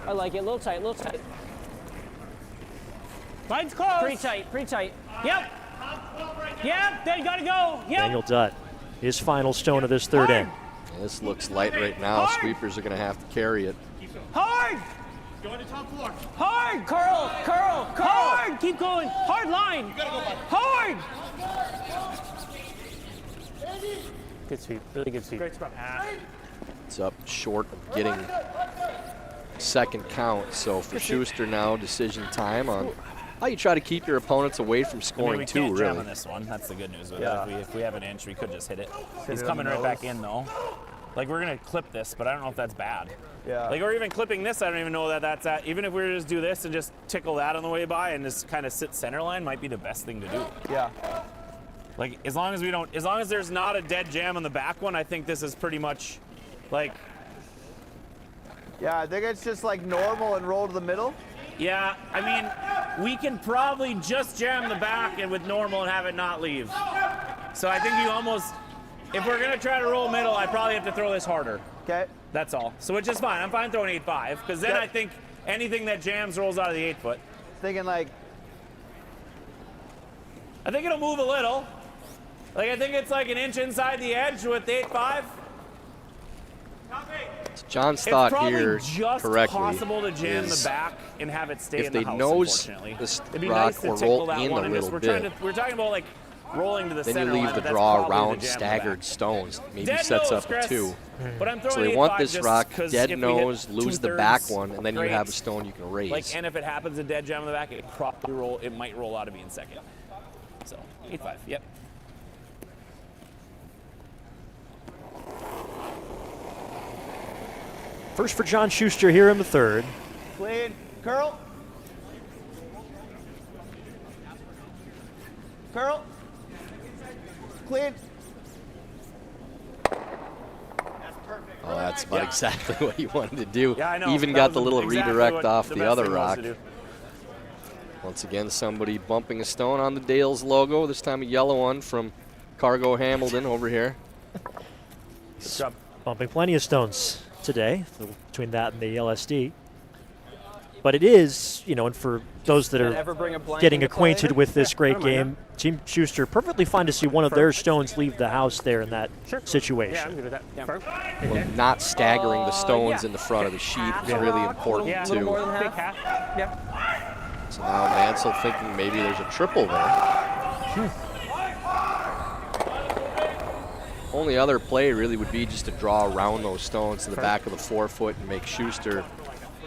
Speaker 8: I like it, a little tight, a little tight.
Speaker 6: Line's close.
Speaker 8: Pretty tight, pretty tight.
Speaker 6: Yep. Yep, they got to go. Yep.
Speaker 2: Daniel Dutt, his final stone of this third end.
Speaker 3: This looks light right now. Sweepers are going to have to carry it.
Speaker 6: Hard.
Speaker 1: Go into top floor.
Speaker 6: Hard.
Speaker 8: Curl, curl, curl.
Speaker 6: Hard. Keep going. Hard line. Hard. Good sweep. Really good sweep. Great spot.
Speaker 3: It's up short of getting second count. So for Schuster now, decision time on how you try to keep your opponents away from
Speaker 4: I mean,
Speaker 3: scoring
Speaker 4: we
Speaker 3: too,
Speaker 4: can't jam
Speaker 3: really.
Speaker 4: on this one. That's the good news with
Speaker 5: Yeah.
Speaker 4: it. If we have an inch, we could just hit it. He's
Speaker 5: it on
Speaker 4: coming
Speaker 5: the
Speaker 4: right back
Speaker 5: nose.
Speaker 4: in though. Like we're gonna clip this, but I don't know if that's bad.
Speaker 5: Yeah.
Speaker 4: Like or even clipping this, I don't even know that that's at. Even if we were to just do this and just tickle that on the way by and just kind of sit center line, might be the best thing to do.
Speaker 5: Yeah.
Speaker 4: Like as long as we don't, as long as there's not a dead jam on the back one, I think this is pretty much like.
Speaker 5: Yeah, I think it's just like normal and roll to the middle.
Speaker 4: Yeah, I mean, we can probably just jam the back and with normal and have it not leave. So I think you almost, if we're gonna try to roll middle, I probably have to throw this harder.
Speaker 5: Okay.
Speaker 4: That's all. So which is fine. I'm fine throwing 8-5 because then
Speaker 5: Yep.
Speaker 4: I think anything that jams rolls out of the 8-foot.
Speaker 5: Thinking like,
Speaker 4: I think it'll move a little. Like I think it's like an inch inside the edge with the 8-5.
Speaker 3: It's John's
Speaker 4: It's
Speaker 3: thought
Speaker 4: probably
Speaker 3: here
Speaker 4: just
Speaker 3: correctly
Speaker 4: possible to jam the
Speaker 3: is
Speaker 4: back and have it stay
Speaker 3: if
Speaker 4: in the
Speaker 3: they
Speaker 4: house,
Speaker 3: nose
Speaker 4: unfortunately.
Speaker 3: this
Speaker 4: It'd be
Speaker 3: rock
Speaker 4: nice to
Speaker 3: or
Speaker 4: tickle
Speaker 3: roll
Speaker 4: that
Speaker 3: in
Speaker 4: one
Speaker 3: a
Speaker 4: and just,
Speaker 3: little
Speaker 4: we're talking about like rolling to the
Speaker 3: then
Speaker 4: center
Speaker 3: you leave
Speaker 4: line,
Speaker 3: the
Speaker 4: but that's
Speaker 3: draw
Speaker 4: probably
Speaker 3: around
Speaker 4: the jam in the
Speaker 3: staggered
Speaker 4: back.
Speaker 3: stones. Maybe
Speaker 4: Dead
Speaker 3: sets
Speaker 4: nose,
Speaker 3: up
Speaker 4: Chris.
Speaker 3: a 2.
Speaker 4: But I'm throwing
Speaker 3: So they
Speaker 4: 8-5
Speaker 3: want this
Speaker 4: just
Speaker 3: rock
Speaker 4: 'cause
Speaker 3: dead
Speaker 4: if we hit
Speaker 3: nose, lose the back
Speaker 4: 2/3,
Speaker 3: one, and then you have a
Speaker 4: great.
Speaker 3: stone you can raise.
Speaker 4: Like, and if it happens a dead jam in the back, it probably roll. It might roll out of me in second. So 8-5. Yep.
Speaker 2: First for John Shuster here in the third.
Speaker 5: Clean. Curl. Curl. Clean.
Speaker 3: Oh, that's about exactly what you wanted to do.
Speaker 4: Yeah, I know.
Speaker 3: Even
Speaker 4: That
Speaker 3: got
Speaker 4: was
Speaker 3: the little
Speaker 4: exactly
Speaker 3: redirect
Speaker 4: what
Speaker 3: off
Speaker 4: the
Speaker 3: the
Speaker 4: best
Speaker 3: other
Speaker 4: thing was
Speaker 3: rock.
Speaker 4: to do.
Speaker 3: Once again, somebody bumping a stone on the Dales logo, this time a yellow one from Cargo Hamilton over here.
Speaker 4: Good job.
Speaker 2: Bumping plenty of stones today between that and the LSD. But it is, you know, and for those that
Speaker 8: Ever
Speaker 2: are
Speaker 8: bring a blank
Speaker 2: getting
Speaker 8: into play?
Speaker 2: acquainted with this great game, Team Shuster perfectly fine to see one of their stones leave the house there in that situation.
Speaker 6: Yeah, I'm good with that.
Speaker 8: Yeah.
Speaker 6: Firm?
Speaker 3: Well, not staggering the stones
Speaker 8: yeah.
Speaker 3: in the front of the sheet is
Speaker 8: Yeah.
Speaker 3: really important
Speaker 8: A little more
Speaker 3: too.
Speaker 8: than
Speaker 6: Big
Speaker 8: half.
Speaker 6: half.
Speaker 8: Yeah.
Speaker 3: So now Mansell thinking maybe there's a triple there. Only other play really would be just to draw around those stones to the back of the forefoot and make Shuster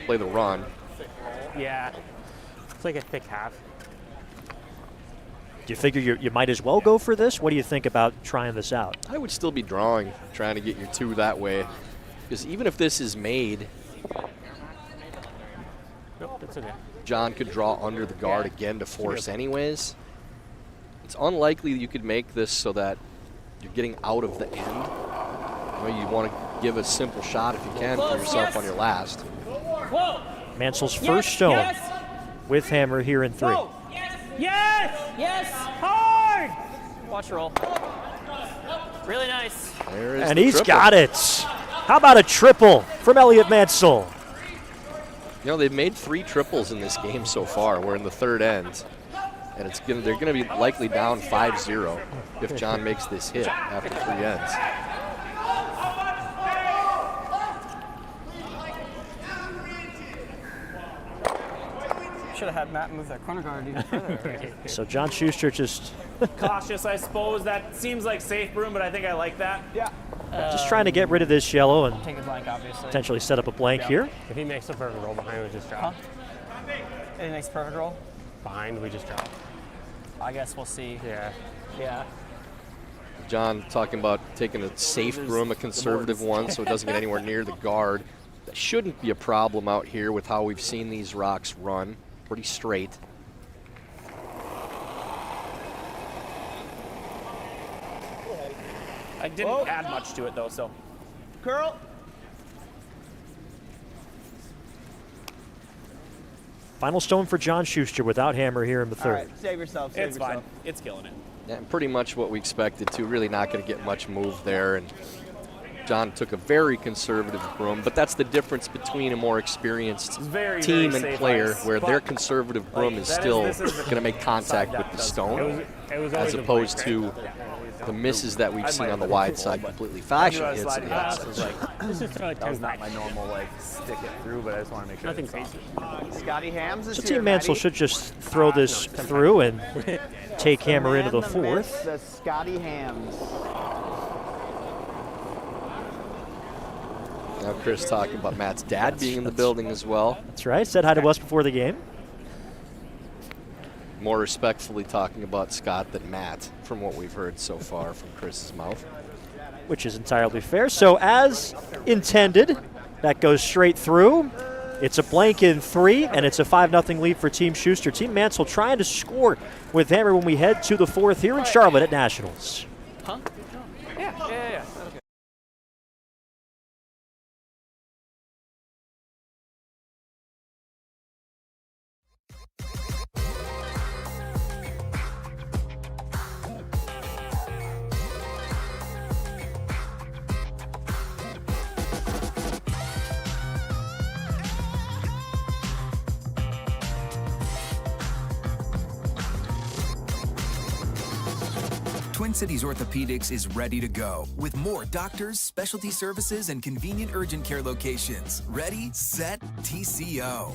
Speaker 3: play the run.
Speaker 6: Yeah. It's like a thick half.
Speaker 2: Do you figure you might as well go for this? What do you think about trying this out?
Speaker 3: I would still be drawing, trying to get your two that way. Because even if this is made,
Speaker 6: Nope, that's okay.
Speaker 3: John could draw under the guard again to force anyways. It's unlikely you could make this so that you're getting out of the end. You know, you want to give a simple shot if you can for yourself on your last.
Speaker 8: Whoa.
Speaker 2: Mansell's first stone
Speaker 8: Yes.
Speaker 2: with hammer here in 3.
Speaker 8: Whoa. Yes. Yes. Hard. Watch roll. Really nice.
Speaker 3: There is
Speaker 2: And
Speaker 3: the
Speaker 2: he's
Speaker 3: triple.
Speaker 2: got it. How about a triple from Elliott Mansell?
Speaker 3: You know, they've made 3 triples in this game so far. We're in the third end. And they're going to be likely down 5-0 if John makes this hit after 3 ends.
Speaker 8: Should have had Matt move that corner guard even further.
Speaker 2: So John Shuster just
Speaker 4: Cautious, I suppose. That seems like safe room, but I think I like that.
Speaker 5: Yeah.
Speaker 2: just trying to get rid of this yellow and
Speaker 8: Take a blank, obviously.
Speaker 2: potentially set up a blank here.
Speaker 6: If he makes a perfect roll behind, we just drop.
Speaker 8: Any next perfect roll?
Speaker 6: Behind, we just drop.
Speaker 8: I guess we'll see.
Speaker 6: Yeah.
Speaker 8: Yeah.
Speaker 3: John talking about taking a safe room, a conservative one, so it doesn't get anywhere near the guard. That shouldn't be a problem out here with how we've seen these rocks run. Pretty straight.
Speaker 4: I didn't add much to it, though, so.
Speaker 5: Curl.
Speaker 2: Final stone for John Shuster without hammer here in the
Speaker 5: All
Speaker 2: third.
Speaker 5: right, save yourself. Save
Speaker 4: It's
Speaker 5: yourself.
Speaker 4: fine. It's killing it.
Speaker 3: Yeah, and pretty much what we expected to. Really not going to get much move there. And John took a very conservative broom, but that's the difference between a more experienced
Speaker 4: Very,
Speaker 3: team
Speaker 4: very
Speaker 3: and
Speaker 4: safe
Speaker 3: player,
Speaker 4: ice,
Speaker 3: where
Speaker 4: but,
Speaker 3: their conservative broom is
Speaker 4: that is-
Speaker 3: still
Speaker 4: this is the
Speaker 3: going to make contact
Speaker 4: side
Speaker 3: with
Speaker 4: deck
Speaker 3: the
Speaker 4: does.
Speaker 3: stone,
Speaker 6: It was
Speaker 3: as
Speaker 6: always a
Speaker 3: opposed
Speaker 6: blank,
Speaker 3: to
Speaker 6: right?
Speaker 3: the misses that we've
Speaker 4: I
Speaker 3: seen
Speaker 4: might
Speaker 3: on the
Speaker 4: have
Speaker 3: wide
Speaker 4: been
Speaker 3: side,
Speaker 4: but
Speaker 3: completely
Speaker 4: I knew
Speaker 3: fashion
Speaker 4: I was
Speaker 3: hits in
Speaker 4: sliding
Speaker 3: the
Speaker 4: past.
Speaker 3: outside.
Speaker 4: It was like,
Speaker 6: This is like
Speaker 4: that was
Speaker 6: 10
Speaker 4: not my normal, like, stick it through, but I just want to make sure
Speaker 6: Nothing
Speaker 4: it's off.
Speaker 6: crazy.
Speaker 5: Scotty Hams is
Speaker 2: So
Speaker 5: here,
Speaker 2: Team Mansell
Speaker 5: Matty.
Speaker 2: should just throw this through and take hammer into the
Speaker 5: Man,
Speaker 2: fourth.
Speaker 5: myth, the Scotty Hams.
Speaker 3: Now Chris talking about Matt's dad being in the building as well.
Speaker 2: That's right. Said hi to us before the game.
Speaker 3: More respectfully talking about Scott than Matt, from what we've heard so far from Chris's mouth.
Speaker 2: Which is entirely fair. So as intended, that goes straight through. It's a blank in 3, and it's a 5-0 lead for Team Shuster. Team Mansell trying to score with hammer when we head to the fourth here in Charlotte at Nationals.
Speaker 8: Yeah.
Speaker 7: Twin Cities Orthopedics is ready to go with more doctors, specialty services, and convenient urgent care locations. Ready, set, TCO.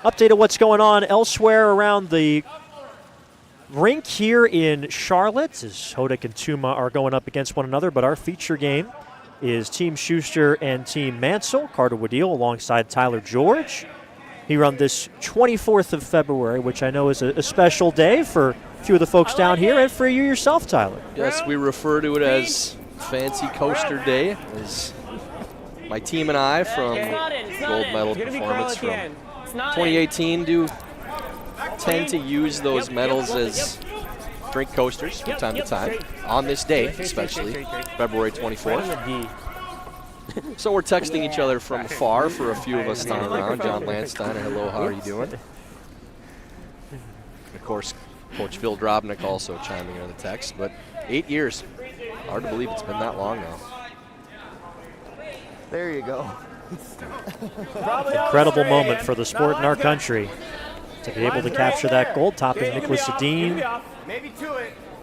Speaker 2: Update of what's going on elsewhere around the rink here in Charlotte as Hodak and Tuma are going up against one another, but our feature game is Team Shuster and Team Mansell. Carter Woodeel alongside Tyler George. Here on this 24th of February, which I know is a special day for a few of the folks down here and for you yourself, Tyler.
Speaker 3: Yes, we refer to it as Fancy Coaster Day. As my team and I from gold medal performance from 2018 do tend to use those medals as drink coasters from time to time, on this day especially, February 24th. So we're texting each other from afar for a few of us standing around. John Landsteiner, hello, how are you doing? And of course, Coach Phil Drobnik also chiming in on the text, but 8 years. Hard to believe it's been that long now.
Speaker 5: There you go.
Speaker 2: Incredible moment for the sport in our country to be able to capture that gold, topping Nicholas Sedin.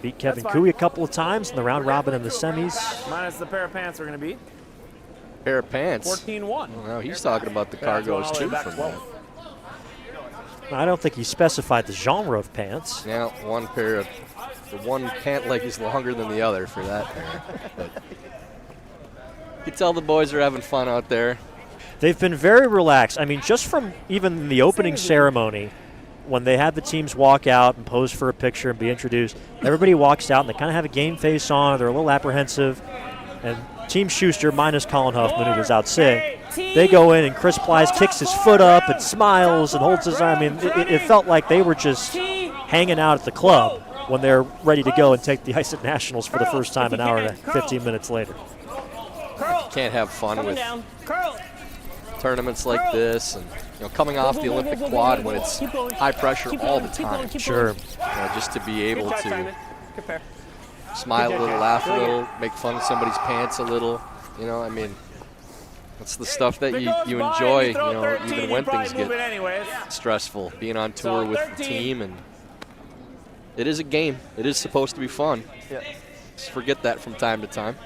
Speaker 2: Beat Kevin Cooey a couple of times in the round robin in the semis.
Speaker 4: Minus the pair of pants we're going to beat.
Speaker 3: Pair of pants.
Speaker 4: 14-1.
Speaker 3: Well, now he's talking about the cargos too from that.
Speaker 2: I don't think he specified the genre of pants.
Speaker 3: Now, one pair of, the one pant leg is longer than the other for that. But you can tell the boys are having fun out there.
Speaker 2: They've been very relaxed. I mean, just from even the opening ceremony, when they had the teams walk out and pose for a picture and be introduced, everybody walks out and they kind of have a game face on. They're a little apprehensive. And Team Shuster, minus Colin Huffman, who was out sick, they go in and Chris Plies kicks his foot up and smiles and holds his arm. I mean, it felt like they were just hanging out at the club when they're ready to go and take the ice at Nationals for the first time an hour and 15 minutes later.
Speaker 3: You can't have fun with tournaments like this and coming off the Olympic quad when it's high pressure all the time.
Speaker 2: Sure.
Speaker 3: Just to be able to smile a little, laugh a little, make fun of somebody's pants a little. I mean, that's the stuff that you enjoy, even when things get stressful. Being on tour with the team, and it is a game. It is supposed to be fun. Just forget that from time to time.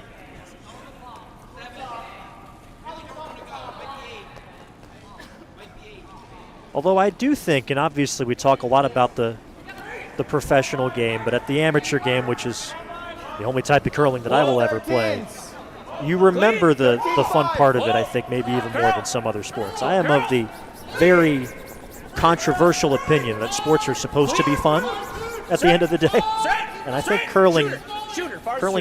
Speaker 2: Although I do think, and obviously we talk a lot about the professional game, but at the amateur game, which is the only type of curling that I will ever play, you remember the fun part of it, I think, maybe even more than some other sports. I am of the very controversial opinion that sports are supposed to be fun at the end of the day. And I think curling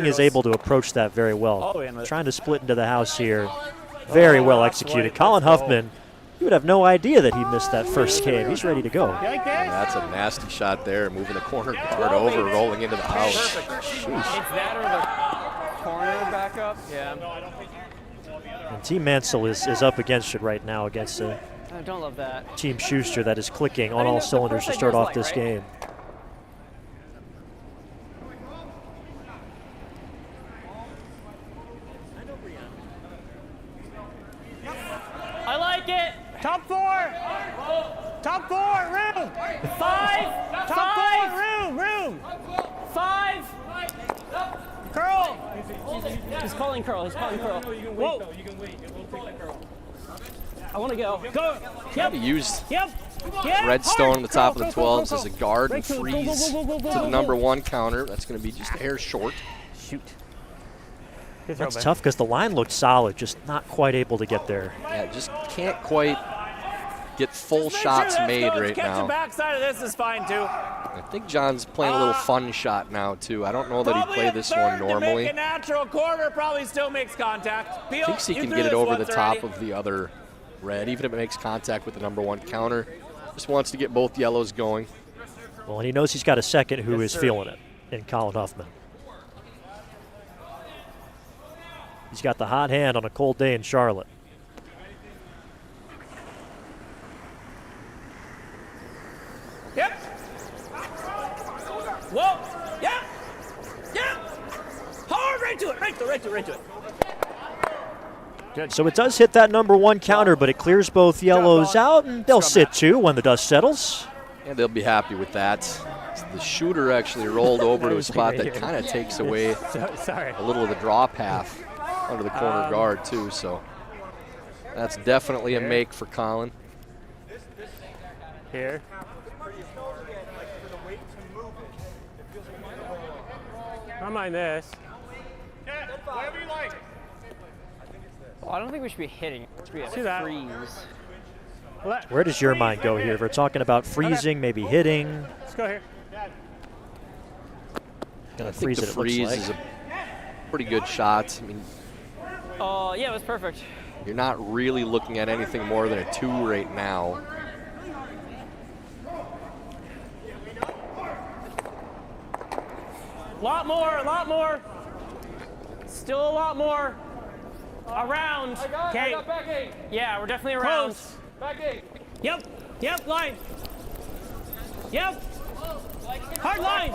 Speaker 2: is able to approach that very well. Trying to split into the house here, very well executed. Colin Huffman, you would have no idea that he missed that first game. He's ready to go.
Speaker 3: Yeah, that's a nasty shot there, moving the corner guard over, rolling into the house.
Speaker 8: It's that or the corner backup. Yeah.
Speaker 2: And Team Mansell is up against it right now against
Speaker 8: I don't love that.
Speaker 2: Team Shuster that is clicking on all cylinders to start off this game.
Speaker 8: I like it. Top four. Top four. Room. Five. Top four. Room. Five. Curl. He's calling curl. Whoa. You can wait. We'll take that curl. I want to go. Go.
Speaker 3: Yep. Used Redstone on the top of the 12s as a guard and freeze to the number one counter. That's going to be just a hair short.
Speaker 8: Shoot.
Speaker 2: That's tough because the line looked solid, just not quite able to get there.
Speaker 3: Yeah, just can't quite get full shots made right now.
Speaker 4: The backside of this is fine too.
Speaker 3: I think John's playing a little fun shot now too. I don't know that he'd play this one normally.
Speaker 4: A natural quarter probably still makes contact.
Speaker 3: Thinks he can get it over the top of the other red, even if it makes contact with the number one counter. Just wants to get both yellows going.
Speaker 2: Well, and he knows he's got a second who is feeling it in Colin Huffman. He's got the hot hand on a cold day in Charlotte.
Speaker 4: Yep. Whoa. Yeah. Hard right to it. Right to it.
Speaker 2: Good. So it does hit that number one counter, but it clears both yellows out, and they'll sit two when the dust settles.
Speaker 3: And they'll be happy with that. The shooter actually rolled over to a spot that kind of takes away a little of the draw path under the corner guard too, so that's definitely a make for Colin.
Speaker 6: Here. I don't mind this.
Speaker 8: Whatever you like.
Speaker 10: Well, I don't think we should be hitting. It should be
Speaker 6: See
Speaker 10: a
Speaker 6: that?
Speaker 10: freeze.
Speaker 2: Where does your mind go here? If we're talking about freezing, maybe hitting.
Speaker 6: Let's go here.
Speaker 2: Gonna
Speaker 3: I think
Speaker 2: freeze
Speaker 3: the
Speaker 2: it looks
Speaker 3: freeze
Speaker 2: like.
Speaker 3: is a pretty good shot. I mean,
Speaker 10: Oh, yeah, it was perfect.
Speaker 3: you're not really looking at anything more than a 2 right now.
Speaker 8: Lot more. Still a lot more. Around. Okay.
Speaker 10: Yeah, we're definitely around.
Speaker 8: Close. Yep, line. Yep. Hard line.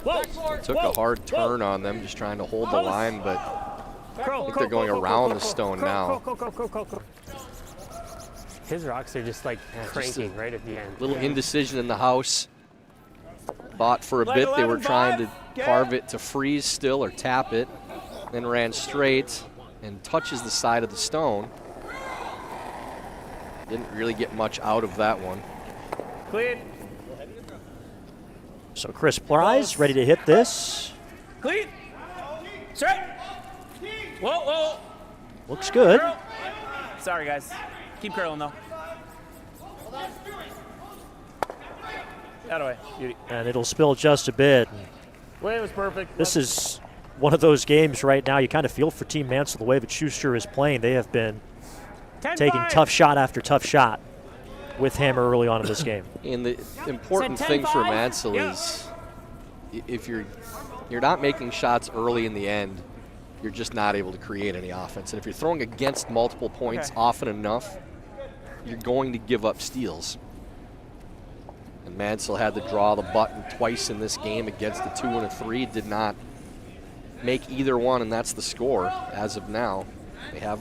Speaker 8: Whoa.
Speaker 3: Took a hard turn on them, just trying to hold the line, but
Speaker 8: Curl,
Speaker 3: I think they're going around the stone now.
Speaker 6: His rocks are just like cranking right at the end.
Speaker 3: Little indecision in the house. Thought for a bit they were trying to carve it to freeze still or tap it, then ran straight and touches the side of the stone. Didn't really get much out of that one.
Speaker 8: Clean.
Speaker 2: So Chris Price ready to hit this.
Speaker 8: Clean. Straight. Whoa.
Speaker 2: Looks good.
Speaker 8: Curl. Sorry, guys. Keep curling, though. That way. Beauty.
Speaker 2: And it'll spill just a bit.
Speaker 8: Way was perfect.
Speaker 2: This is one of those games right now you kind of feel for Team Mansell the way that Shuster is playing. They have been taking tough shot after tough shot with Hammer early on in this game.
Speaker 3: And the important thing for Mansell is if you're not making shots early in the end, you're just not able to create any offense. And if you're throwing against multiple points often enough, you're going to give up steals. And Mansell had to draw the button twice in this game against the 2 and a 3. Did not make either one, and that's the score as of now. They've had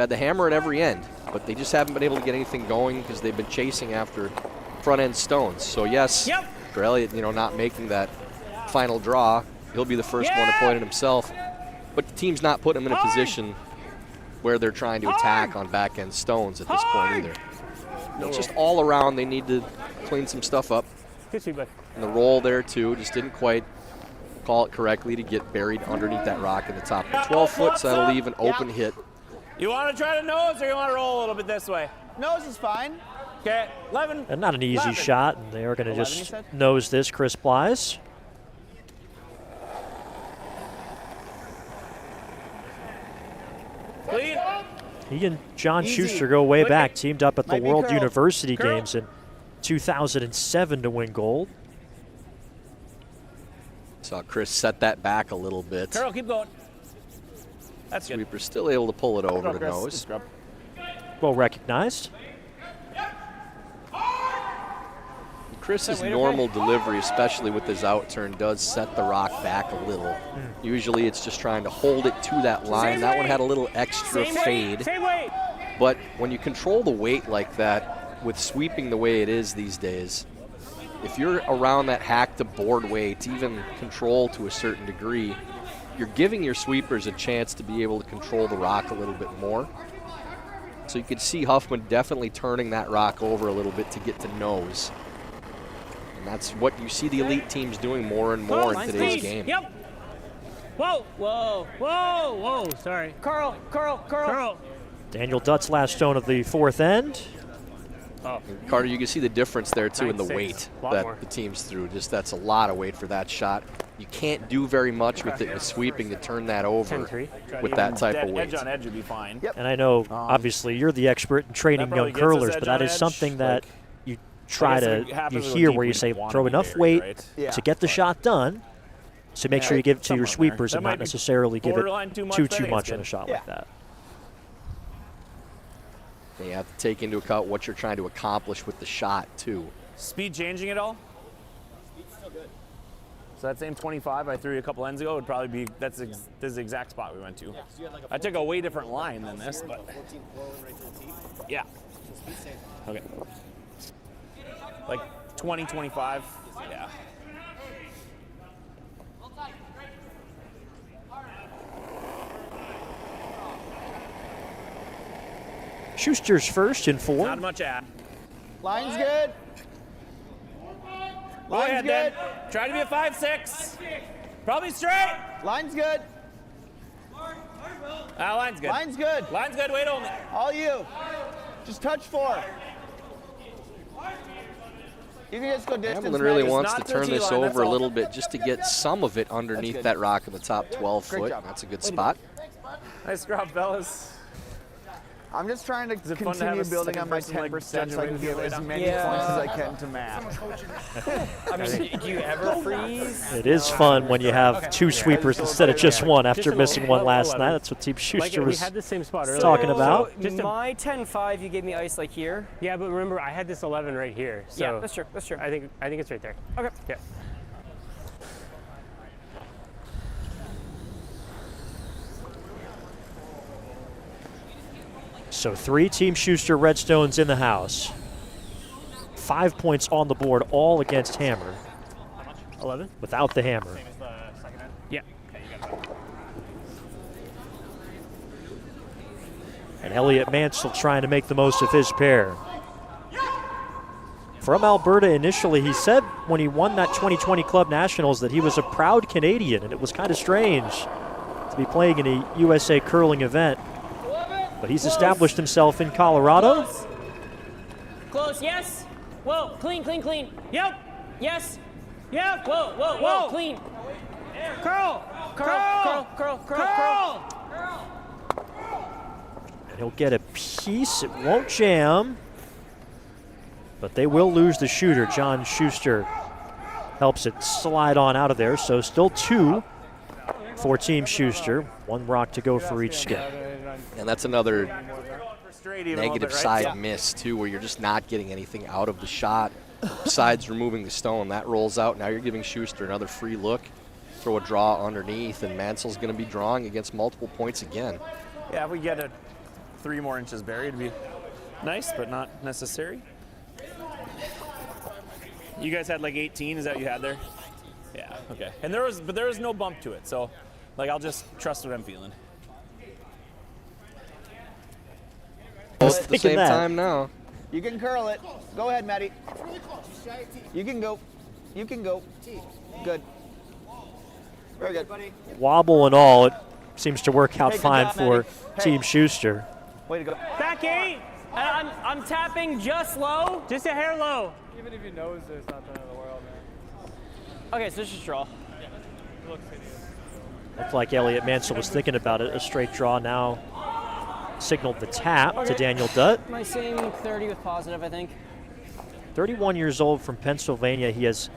Speaker 3: the hammer at every end, but they just haven't been able to get anything going because they've been chasing after front-end stones. So yes, for Elliott, not making that final draw, he'll be the first one to point at himself. But the team's not putting him in a position where they're trying to attack on back-end stones at this point either. It's just all around. They need to clean some stuff up.
Speaker 6: Good feedback.
Speaker 3: And the roll there, too, just didn't quite call it correctly to get buried underneath that rock in the top. 12 foot, so that'll leave an open hit.
Speaker 8: You want to try to nose or you want to roll a little bit this way?
Speaker 5: Nose is fine.
Speaker 8: Okay, 11.
Speaker 2: And not an easy
Speaker 8: 11.
Speaker 2: shot, and they are going to
Speaker 8: 11, you
Speaker 2: just
Speaker 8: said?
Speaker 2: nose this, Chris Plies.
Speaker 8: Clean.
Speaker 2: He and John Shuster go way back, teamed up at the
Speaker 5: Might be
Speaker 2: World
Speaker 5: curl.
Speaker 2: University
Speaker 8: Curl.
Speaker 2: Games in 2007 to win gold.
Speaker 3: Saw Chris set that back a little bit.
Speaker 8: Curl, keep going. That's good.
Speaker 3: Sweeper's still able to pull it over
Speaker 8: Scrub,
Speaker 3: to
Speaker 8: Chris.
Speaker 3: nose.
Speaker 8: Scrub.
Speaker 2: Well recognized.
Speaker 3: Chris's normal delivery, especially with his out turn, does set the rock back a little. Usually it's just trying to hold it to that line.
Speaker 8: Same
Speaker 3: that one
Speaker 8: weight.
Speaker 3: had a little extra fade.
Speaker 8: Same weight.
Speaker 3: But when you control the weight like that, with sweeping the way it is these days, if you're around that hack to board weight, even control to a certain degree, you're giving your sweepers a chance to be able to control the rock a little bit more. So you could see Huffman definitely turning that rock over a little bit to get to nose. And that's what you see the elite teams doing more and more in today's game.
Speaker 8: Yep.
Speaker 6: Whoa, sorry.
Speaker 8: Curl.
Speaker 2: Daniel Dutt's last stone of the fourth end.
Speaker 3: Carter, you can see the difference there, too, in the
Speaker 6: 9-6.
Speaker 3: weight
Speaker 6: Lot
Speaker 3: that
Speaker 6: more.
Speaker 3: the team's threw. Just that's a lot of weight for that shot. You can't do very much with it with sweeping to turn that over
Speaker 6: 10-3.
Speaker 3: with that type of weight.
Speaker 8: Edge on edge would be fine.
Speaker 5: Yep.
Speaker 2: And I know, obviously, you're the expert in training
Speaker 8: That
Speaker 2: young
Speaker 8: probably gets us
Speaker 2: curlers,
Speaker 8: edge
Speaker 2: but that
Speaker 8: on
Speaker 2: is
Speaker 8: edge,
Speaker 2: something that
Speaker 8: like-
Speaker 2: you try
Speaker 8: I guess
Speaker 2: to,
Speaker 8: it happens
Speaker 2: you
Speaker 8: with
Speaker 2: hear
Speaker 8: deep
Speaker 2: where you
Speaker 8: when
Speaker 2: say
Speaker 8: you wanna
Speaker 2: throw
Speaker 8: be
Speaker 2: enough
Speaker 8: buried,
Speaker 2: weight
Speaker 8: right?
Speaker 5: Yeah.
Speaker 2: to get the shot done, so make sure you give it to your
Speaker 8: somewhere in there.
Speaker 2: sweepers
Speaker 8: That
Speaker 2: and
Speaker 8: might
Speaker 2: not
Speaker 8: be
Speaker 2: necessarily give it
Speaker 8: borderline too much, but I think
Speaker 2: much
Speaker 8: it's
Speaker 2: on a
Speaker 8: good.
Speaker 2: shot
Speaker 5: Yeah.
Speaker 2: like that.
Speaker 3: You have to take into account what you're trying to accomplish with the shot, too.
Speaker 8: Speed changing at all? So that same 25 I threw you a couple ends ago would probably be, this is the exact spot we went to. I took a way different line than this, but. Yeah. Okay. Like 20, 25. Yeah.
Speaker 2: Schuster's first in 4.
Speaker 8: Not much ad.
Speaker 5: Line's good.
Speaker 4: Go
Speaker 5: Line's
Speaker 4: ahead,
Speaker 5: good.
Speaker 4: then. Try to be a 5-6. Probably straight.
Speaker 5: Line's good.
Speaker 4: Line's good.
Speaker 5: Line's good.
Speaker 4: Line's good. Wait only.
Speaker 5: All you. Just touch 4. You can just go distance.
Speaker 3: Hamilton really
Speaker 5: Matt.
Speaker 3: wants to
Speaker 4: not their
Speaker 3: turn this
Speaker 4: T-line, that's
Speaker 3: over a
Speaker 4: all.
Speaker 3: little bit just to get some of it underneath
Speaker 5: good.
Speaker 3: that rock in the top 12
Speaker 5: Great
Speaker 3: foot.
Speaker 5: job.
Speaker 3: That's a good spot.
Speaker 4: Nice job, fellas.
Speaker 5: I'm just trying to
Speaker 4: it fun to have
Speaker 5: continue
Speaker 4: a
Speaker 5: building
Speaker 4: second
Speaker 5: on my
Speaker 4: person, like,
Speaker 5: 10% so I
Speaker 4: judging
Speaker 5: can
Speaker 4: me
Speaker 5: give
Speaker 4: right
Speaker 5: as
Speaker 4: now?
Speaker 5: many points as I can to Matt.
Speaker 10: I mean, do you ever freeze?
Speaker 2: It is fun when you have 2 sweepers instead of just one after missing one last night. That's what Team Schuster
Speaker 6: we
Speaker 2: was
Speaker 6: had the same spot earlier.
Speaker 2: talking about.
Speaker 10: So my 10-5, you gave me ice like here.
Speaker 6: Yeah, but remember, I had this 11 right here. So
Speaker 10: Yeah, that's true. That's true.
Speaker 6: I think it's right there.
Speaker 10: Okay.
Speaker 6: Yeah.
Speaker 2: So 3 Team Schuster Redstones in the house. 5 points on the board, all against Hammer.
Speaker 6: 11?
Speaker 2: Without the hammer.
Speaker 6: Yeah.
Speaker 2: And Elliott Mansell trying to make the most of his pair. From Alberta initially, he said when he won that 2020 Club Nationals that he was a proud Canadian, and it was kind of strange to be playing in a USA curling event. But he's established himself in Colorado.
Speaker 8: Close, yes. Whoa, clean, clean, clean. Yep. Yes. Yep. Whoa, whoa, whoa, clean. Curl. Curl. Curl. Curl. Curl.
Speaker 2: And he'll get a piece. It won't jam. But they will lose the shooter. John Shuster helps it slide on out of there. So still 2 for Team Schuster. 1 rock to go for each skip.
Speaker 3: And that's another negative
Speaker 4: bit, right?
Speaker 3: side
Speaker 4: Yeah.
Speaker 3: miss, too, where you're just not getting anything out of the shot. Besides removing the stone, that rolls out. Now you're giving Schuster another free look. Throw a draw underneath, and Mansell's going to be drawing against multiple points again.
Speaker 4: Yeah, if we get a 3 more inches buried, it'd be nice, but not necessary. You guys had like 18, is that what you had there? Yeah, okay. And there was no bump to it, so like I'll just trust what I'm feeling.
Speaker 3: Both at the
Speaker 2: thinking
Speaker 3: same
Speaker 2: that.
Speaker 3: time now.
Speaker 5: You can curl it. Go ahead, Matty. You can go. You can go. Good. Very good.
Speaker 2: Wobble and all, it seems to work out
Speaker 5: Hey, good
Speaker 2: fine
Speaker 5: job,
Speaker 2: for
Speaker 5: Matty. Hey.
Speaker 2: Team Schuster.
Speaker 5: Way to go.
Speaker 8: Back 8. I'm tapping just low.
Speaker 6: Just a hair low.
Speaker 9: Even if he knows there's not the end of the world, man.
Speaker 10: Okay, so it's just draw.
Speaker 9: It looks hideous.
Speaker 2: Looked like Elliott Mansell was thinking about it. A straight draw now signaled the tap to Daniel Dutt.
Speaker 10: My same 30 with positive, I think.
Speaker 2: 31 years old from Pennsylvania. He has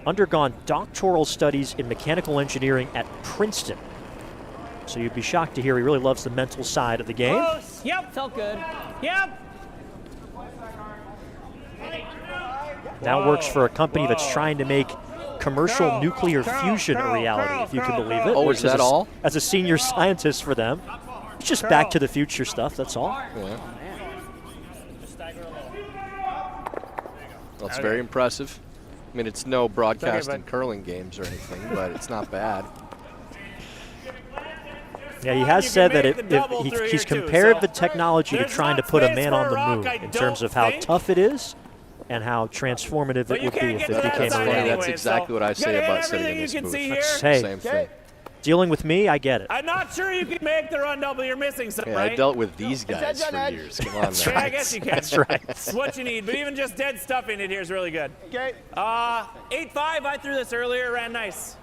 Speaker 2: undergone doctoral studies in mechanical engineering at Princeton. So you'd be shocked to hear he really loves the mental side of the game.
Speaker 8: Close. Yep.
Speaker 10: Felt good.
Speaker 8: Yep.
Speaker 2: Now works for a company that's trying to make commercial nuclear fusion a reality, if you can believe it.
Speaker 3: Oh,
Speaker 2: Works
Speaker 3: is that
Speaker 2: as a-
Speaker 3: all?
Speaker 2: As a senior scientist for them. It's just Back to the Future stuff, that's all.
Speaker 3: Yeah. That's very impressive. I mean, it's no broadcasting curling games or anything, but it's not bad.
Speaker 2: Yeah, he has
Speaker 4: You
Speaker 2: said
Speaker 4: can
Speaker 2: that
Speaker 4: make the double through
Speaker 2: he's
Speaker 4: here, too,
Speaker 2: compared
Speaker 4: so
Speaker 2: the technology to
Speaker 4: there's
Speaker 2: trying to
Speaker 4: not
Speaker 2: put a
Speaker 4: space
Speaker 2: man
Speaker 4: for
Speaker 2: on
Speaker 4: a
Speaker 2: the
Speaker 4: rock,
Speaker 2: moon
Speaker 4: I
Speaker 2: in terms
Speaker 4: don't
Speaker 2: of how
Speaker 4: think.
Speaker 2: tough it is and how transformative
Speaker 4: But
Speaker 2: it
Speaker 4: you
Speaker 2: would be
Speaker 4: can't
Speaker 2: if
Speaker 4: get
Speaker 2: it
Speaker 4: to that
Speaker 2: became a
Speaker 4: side
Speaker 3: Funny,
Speaker 2: reality.
Speaker 3: that's
Speaker 4: anyway,
Speaker 3: exactly what I say
Speaker 4: you
Speaker 3: about
Speaker 4: got
Speaker 3: sitting in
Speaker 4: everything
Speaker 3: this
Speaker 4: you can
Speaker 3: booth.
Speaker 4: see here.
Speaker 2: Hey,
Speaker 3: Same thing.
Speaker 2: dealing with me, I get it.
Speaker 4: I'm not sure you can make the run double. You're missing something,
Speaker 3: Yeah,
Speaker 4: right?
Speaker 3: I dealt with these guys
Speaker 5: edge on
Speaker 3: for
Speaker 5: edge.
Speaker 3: years. Come on,
Speaker 2: That's
Speaker 3: man.
Speaker 4: Yeah, I guess you can.
Speaker 2: That's right.
Speaker 4: It's what you need, but even just dead stuff in it here is really good.
Speaker 5: Okay.
Speaker 4: 8-5, I threw this earlier, ran nice.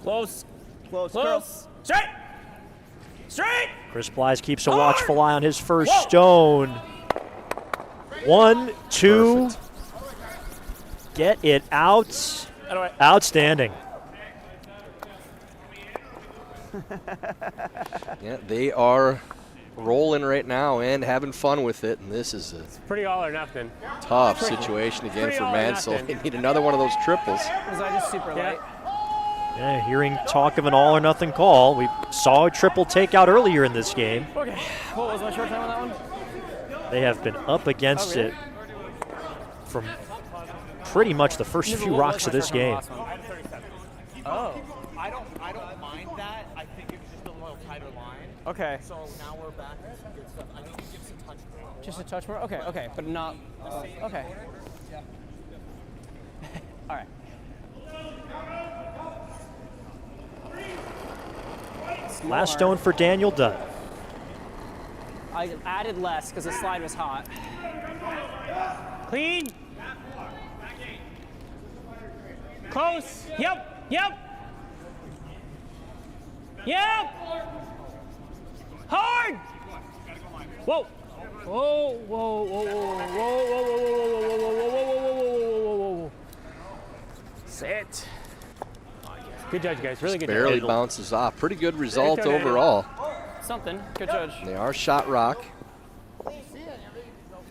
Speaker 4: Close,
Speaker 5: Close.
Speaker 4: close, straight, straight.
Speaker 2: Chris Blythe keeps a watchful eye on his first stone. 1, 2.
Speaker 3: Perfect.
Speaker 2: Get it out.
Speaker 4: Anyway,
Speaker 2: Outstanding.
Speaker 3: Yeah, they are rolling right now and having fun with it, and this is a
Speaker 6: Pretty all or nothing.
Speaker 3: tough situation again
Speaker 6: Pretty
Speaker 3: for
Speaker 6: all or
Speaker 3: Mansell.
Speaker 6: nothing.
Speaker 3: They need another one of those triples.
Speaker 10: Was I just super light?
Speaker 2: Yeah, hearing talk of an all or nothing call. We saw a triple takeout earlier in this game.
Speaker 10: Okay. What was my short time on that one?
Speaker 2: They have been up against it from pretty much the first few
Speaker 10: What
Speaker 2: rocks
Speaker 10: was
Speaker 2: of
Speaker 10: my
Speaker 2: this
Speaker 10: short time on
Speaker 2: game.
Speaker 10: the last one?
Speaker 8: Oh.
Speaker 11: I don't mind that. I think it was just a little tighter line.
Speaker 8: Okay.
Speaker 11: So now we're back to some good stuff. I think it gives a touch more.
Speaker 10: Just a touch more? Okay, okay. But not. Okay. All right.
Speaker 2: Last stone for Daniel Dunn.
Speaker 10: I added less because the slide was hot.
Speaker 8: Clean. Close. Yep. Yep. Yep. Hard. Whoa. Whoa, whoa, whoa, whoa, whoa, whoa, whoa, whoa, whoa, whoa, whoa, whoa, whoa, whoa. Sit. Good judge, guys. Really good judge.
Speaker 3: Barely bounces off. Pretty good result overall.
Speaker 10: Something. Good judge.
Speaker 3: They are shot rock.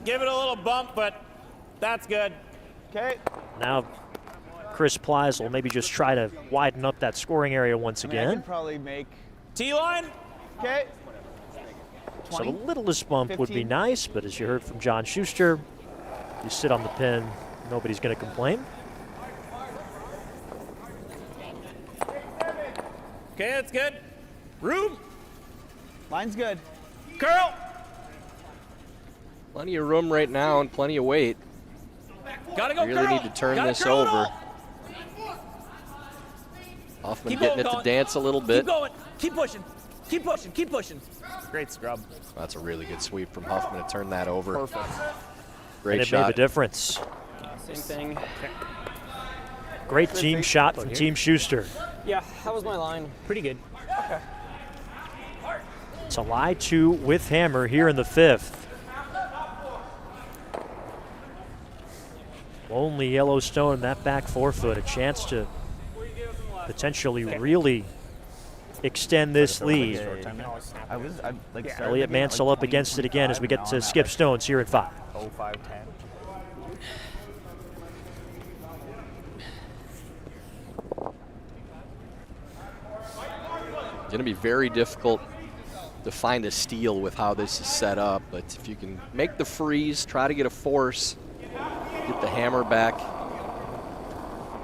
Speaker 4: Give it a little bump, but that's good.
Speaker 5: Okay.
Speaker 2: Now Chris Plies will maybe just try to widen up that scoring area once
Speaker 5: I
Speaker 2: again.
Speaker 5: can probably make.
Speaker 4: T-line.
Speaker 5: Okay.
Speaker 2: So the littlest bump would be
Speaker 5: 15.
Speaker 2: nice, but as you heard from John Shuster, you sit on the pin, nobody's going to complain.
Speaker 4: Okay, that's good. Room.
Speaker 5: Line's good.
Speaker 4: Curl.
Speaker 3: Plenty of room right now and plenty of weight.
Speaker 4: Gotta go,
Speaker 3: Really
Speaker 4: curl.
Speaker 3: need to turn
Speaker 4: Gotta
Speaker 3: this
Speaker 4: curl it
Speaker 3: over.
Speaker 4: all.
Speaker 3: Hoffman
Speaker 4: Keep
Speaker 3: getting it
Speaker 4: going.
Speaker 3: to dance a little bit.
Speaker 4: Keep going. Keep pushing. Keep pushing. Keep pushing. Great scrub.
Speaker 3: That's a really good sweep from Huffman to turn that over.
Speaker 4: Perfect.
Speaker 3: Great
Speaker 2: And it
Speaker 3: shot.
Speaker 2: made the difference.
Speaker 10: Same thing.
Speaker 2: Great team shot from Team Shuster.
Speaker 10: Yeah, that was my line.
Speaker 8: Pretty good.
Speaker 2: It's a lie 2 with hammer here in the 5th. Only Yellowstone, that back forefoot, a chance to potentially really extend this lead. Elliott Mansell up against it again as we get to Skip Stones here in 5.
Speaker 5: 05-10.
Speaker 3: Going to be very difficult to find a steal with how this is set up, but if you can make the freeze, try to get a force, get the hammer back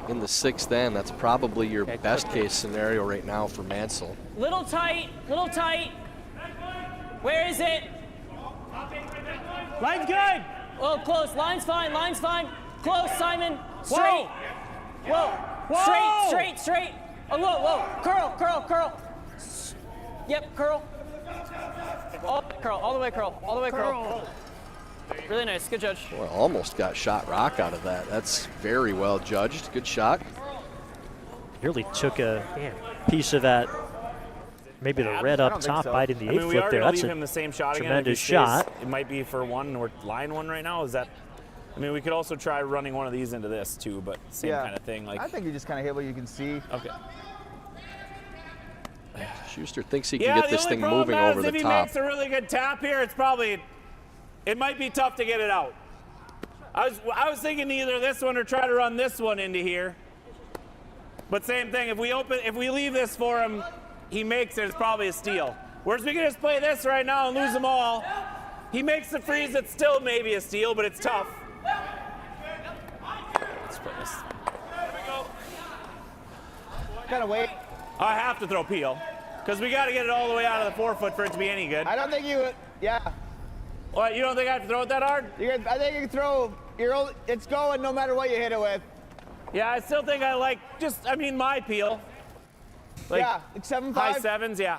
Speaker 3: in the 6th end, that's probably your best case scenario right now for Mansell.
Speaker 8: Little tight. Little tight. Where is it? Line's good.
Speaker 10: Oh, close. Line's fine. Line's fine. Close, Simon. Straight.
Speaker 8: Whoa.
Speaker 10: Whoa.
Speaker 8: Whoa.
Speaker 10: Straight, straight, straight. Oh, whoa, whoa. Curl, curl, curl. Yep, curl. Oh, curl. All the way curl. All the way curl. Really nice. Good judge.
Speaker 3: Boy, almost got shot rock out of that. That's very well judged. Good shot.
Speaker 2: Really took a piece of that, maybe the red up top, biting the 8-foot there. That's
Speaker 4: leave him the same shot again.
Speaker 2: tremendous
Speaker 4: If he
Speaker 2: shot.
Speaker 4: stays, it might be for one or line one right now. Is that? I mean, we could also try running one of these into this too, but same kind of thing. Like
Speaker 5: I think you just kind of hit what you can see.
Speaker 4: Okay.
Speaker 3: Schuster thinks he can get this thing moving over the
Speaker 4: if he
Speaker 3: top.
Speaker 4: makes a really good tap here, it might be tough to get it out. I was thinking either this one or try to run this one into here. But same thing, if we leave this for him, he makes it, it's probably a steal. Whereas we can just play this right now and lose them all. He makes the freeze, it's still maybe a steal, but it's tough. Let's put this.
Speaker 5: Kind of wait.
Speaker 4: I have to throw peel, because we got to get it all the way out of the 4-foot for it to be any good.
Speaker 5: I don't think you would. Yeah.
Speaker 4: What, you don't think I have to throw it that hard?
Speaker 5: I think you can throw. It's going no matter what you hit it with.
Speaker 4: Yeah, I still think I like my peel. Like,
Speaker 5: yeah, like 7.5.
Speaker 4: High 7s, yeah.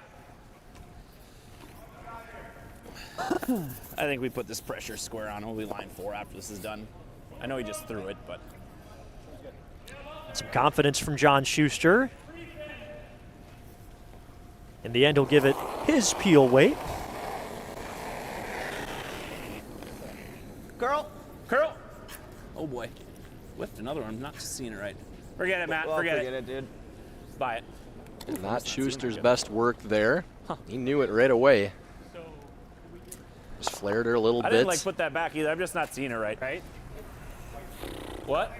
Speaker 4: I think we put this pressure square on. We'll be line 4 after this is done. I know he just threw it, but.
Speaker 2: Some confidence from John Shuster. In the end, he'll give it his peel weight.
Speaker 5: Curl.
Speaker 4: Oh boy. Whiffed another one. Not just seeing it right. Forget it, Matt.
Speaker 5: Well,
Speaker 4: forget
Speaker 5: it, dude.
Speaker 4: Buy it.
Speaker 3: Not Schuster's best work there. He knew it right away. Just flared her a little
Speaker 4: I
Speaker 3: bit.
Speaker 4: didn't put that back either. I'm just not seeing it right. Right? What?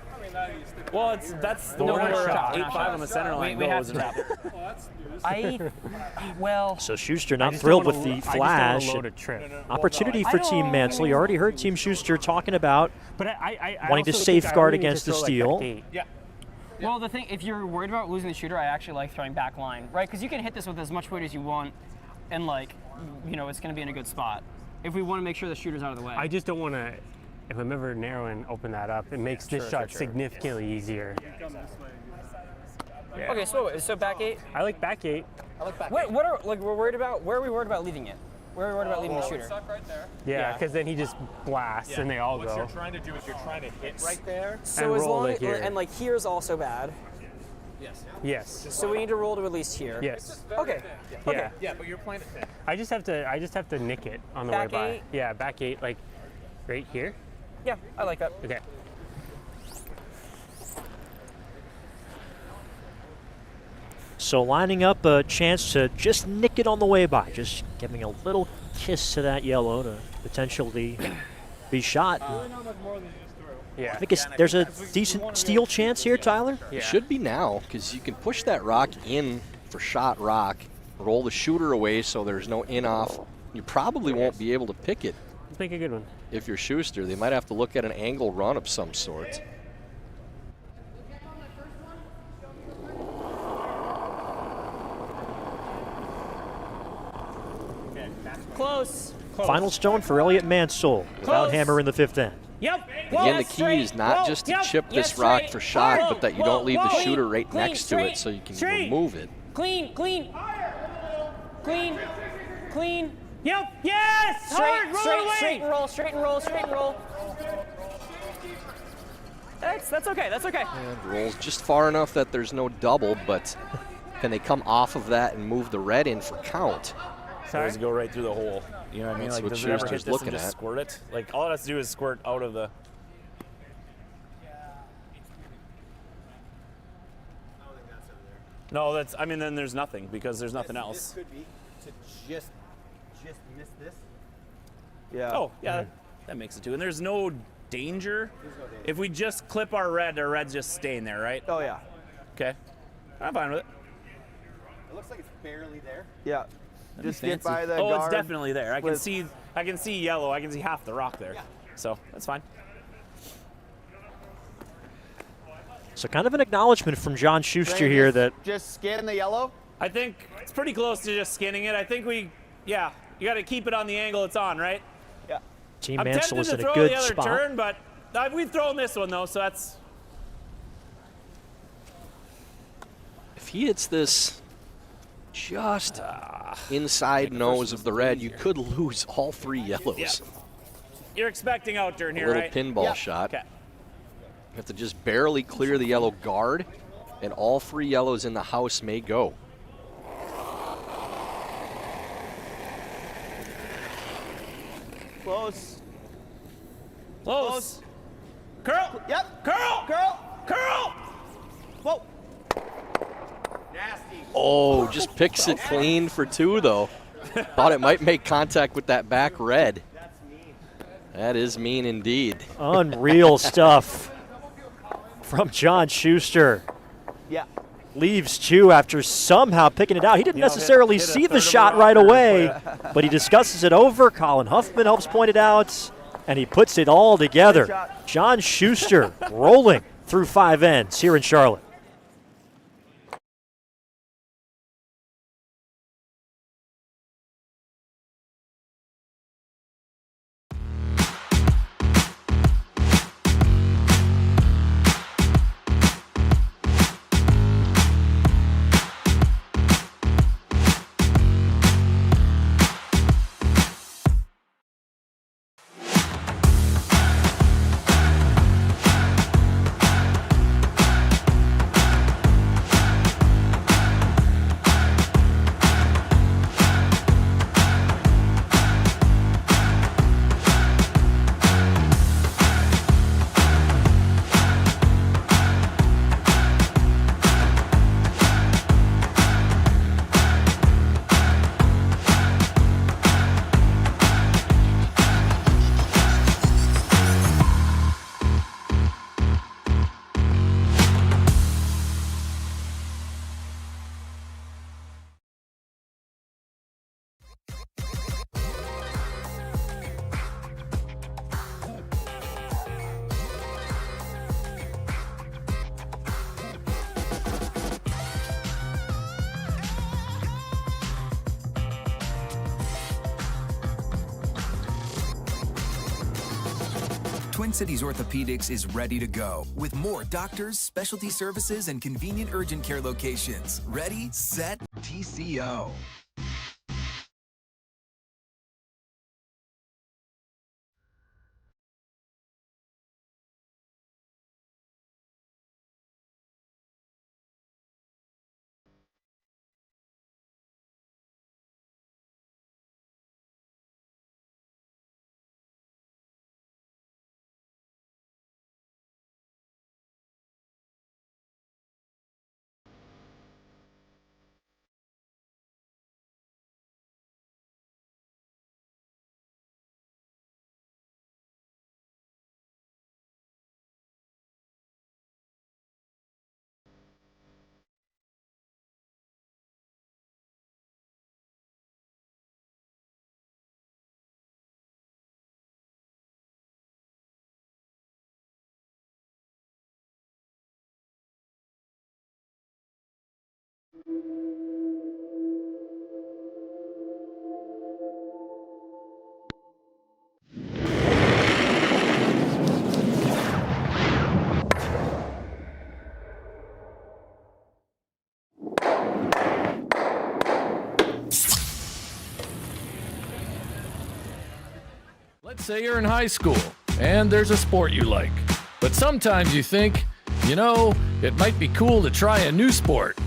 Speaker 4: Well, that's the one where 8-5 on the center line goes and
Speaker 2: So Schuster not thrilled with the flash. Opportunity for Team Mansell. You already heard Team Schuster talking about wanting to safeguard against the steal.
Speaker 8: Yeah.
Speaker 10: Well, the thing, if you're worried about losing the shooter, I actually like throwing back line, right? Because you can hit this with as much weight as you want, and like, it's going to be in a good spot. If we want to make sure the shooter's out of the way.
Speaker 6: I just don't want to, if I'm ever narrowing, open that up. It makes this shot significantly easier. Yeah.
Speaker 10: Okay, so back 8.
Speaker 6: I like back 8.
Speaker 10: I like back 8. What are we're worried about? Where are we worried about leaving it? Where are we worried about leaving the shooter?
Speaker 11: Right there.
Speaker 6: Yeah, because then he just blasts and they all
Speaker 11: What
Speaker 6: go.
Speaker 11: you're trying to do is you're trying to hit right there.
Speaker 10: So
Speaker 6: and
Speaker 10: as
Speaker 6: roll
Speaker 10: long
Speaker 6: it here.
Speaker 10: and like here's also bad.
Speaker 11: Yes.
Speaker 6: Yes.
Speaker 10: So we need to roll to at least here.
Speaker 6: Yes.
Speaker 10: Okay.
Speaker 6: Yeah.
Speaker 11: Yeah, but you're playing it thin.
Speaker 6: I just have to nick it on the
Speaker 10: Back
Speaker 6: way by.
Speaker 10: 8?
Speaker 6: Yeah, back 8, like right here.
Speaker 10: Yeah, I like that.
Speaker 6: Okay.
Speaker 2: So lining up a chance to just nick it on the way by, just giving a little kiss to that yellow to potentially be shot.
Speaker 6: Yeah.
Speaker 2: I think there's a decent steal chance here, Tyler.
Speaker 3: It should be now, because you can push that rock in for shot rock, roll the shooter away so there's no in-off. You probably won't be able to pick it.
Speaker 6: Let's make a good one.
Speaker 3: If you're Shuster, they might have to look at an angle run of some sort.
Speaker 10: Close.
Speaker 2: Final stone for Elliott Mansell without
Speaker 10: Close.
Speaker 2: hammer in the 5th end.
Speaker 10: Yep.
Speaker 3: Again, the key is not just to chip this rock for shot, but that you don't leave the shooter right next to it so you can remove it.
Speaker 10: Clean. Clean.
Speaker 8: Yep. Yes.
Speaker 10: Straight and roll. Straight and roll. That's okay. That's okay.
Speaker 3: And rolls just far enough that there's no double, but can they come off of that and move the red in for count?
Speaker 4: Does it go right through the hole? You know what I mean?
Speaker 3: That's
Speaker 4: Like,
Speaker 3: what
Speaker 4: does it ever hit
Speaker 3: Schuster's
Speaker 4: this
Speaker 3: looking
Speaker 4: and just
Speaker 3: at.
Speaker 4: squirt it? Like, all it has to do is squirt out of the. No, that's. I mean, then there's nothing because there's nothing else.
Speaker 5: This could be to just miss this. Yeah.
Speaker 4: Oh, yeah, that makes it too. And there's no danger. If we just clip our red's just staying there, right?
Speaker 5: Oh yeah.
Speaker 4: Okay. I'm fine with it.
Speaker 11: It looks like it's barely there.
Speaker 5: Yeah.
Speaker 4: That'd
Speaker 5: Just
Speaker 4: be
Speaker 5: get
Speaker 4: fancy.
Speaker 5: by the
Speaker 4: Oh,
Speaker 5: guard.
Speaker 4: it's definitely there. I can
Speaker 5: with-
Speaker 4: see yellow. I can see half the rock there. So that's fine.
Speaker 2: So kind of an acknowledgement from John Shuster
Speaker 5: Then
Speaker 2: here that
Speaker 5: just skin the yellow.
Speaker 4: I think it's pretty close to just skinning it. I think you got to keep it on the angle it's on, right?
Speaker 5: Yeah.
Speaker 2: Team
Speaker 4: I'm
Speaker 2: Mansell
Speaker 4: tempted
Speaker 2: is
Speaker 4: to
Speaker 2: in a
Speaker 4: throw
Speaker 2: good
Speaker 4: the other
Speaker 2: spot.
Speaker 4: turn, but we've thrown this one though, so that's.
Speaker 3: If he hits this just inside nose of the red, you could lose all 3 yellows.
Speaker 4: Yeah. You're expecting out turn
Speaker 3: A
Speaker 4: here,
Speaker 3: little
Speaker 4: right?
Speaker 3: pinball shot.
Speaker 4: Okay.
Speaker 3: You have to just barely clear the yellow guard, and all 3 yellows in the house may go.
Speaker 5: Close.
Speaker 4: Close. Curl.
Speaker 5: Yep.
Speaker 4: Curl.
Speaker 5: Whoa.
Speaker 3: Oh, just picks it clean for 2, though. Thought it might make contact with that back red. That is mean indeed.
Speaker 2: Unreal stuff from John Shuster.
Speaker 5: Yeah.
Speaker 2: Leaves 2 after somehow picking it out. He didn't necessarily
Speaker 4: hit a
Speaker 2: see
Speaker 4: third
Speaker 2: the
Speaker 4: of
Speaker 2: shot
Speaker 4: a
Speaker 2: right
Speaker 4: rocker,
Speaker 2: away, but he discusses it over. Colin Huffman helps point it out, and he puts it all together. John Shuster rolling through 5 ends here in Charlotte.
Speaker 7: Twin Cities Orthopedics is ready to go with more doctors, specialty services, and convenient urgent care locations. Ready, set, TCO.
Speaker 12: Let's say you're in high school and there's a sport you like, but sometimes you think, you know, it might be cool to try a new sport.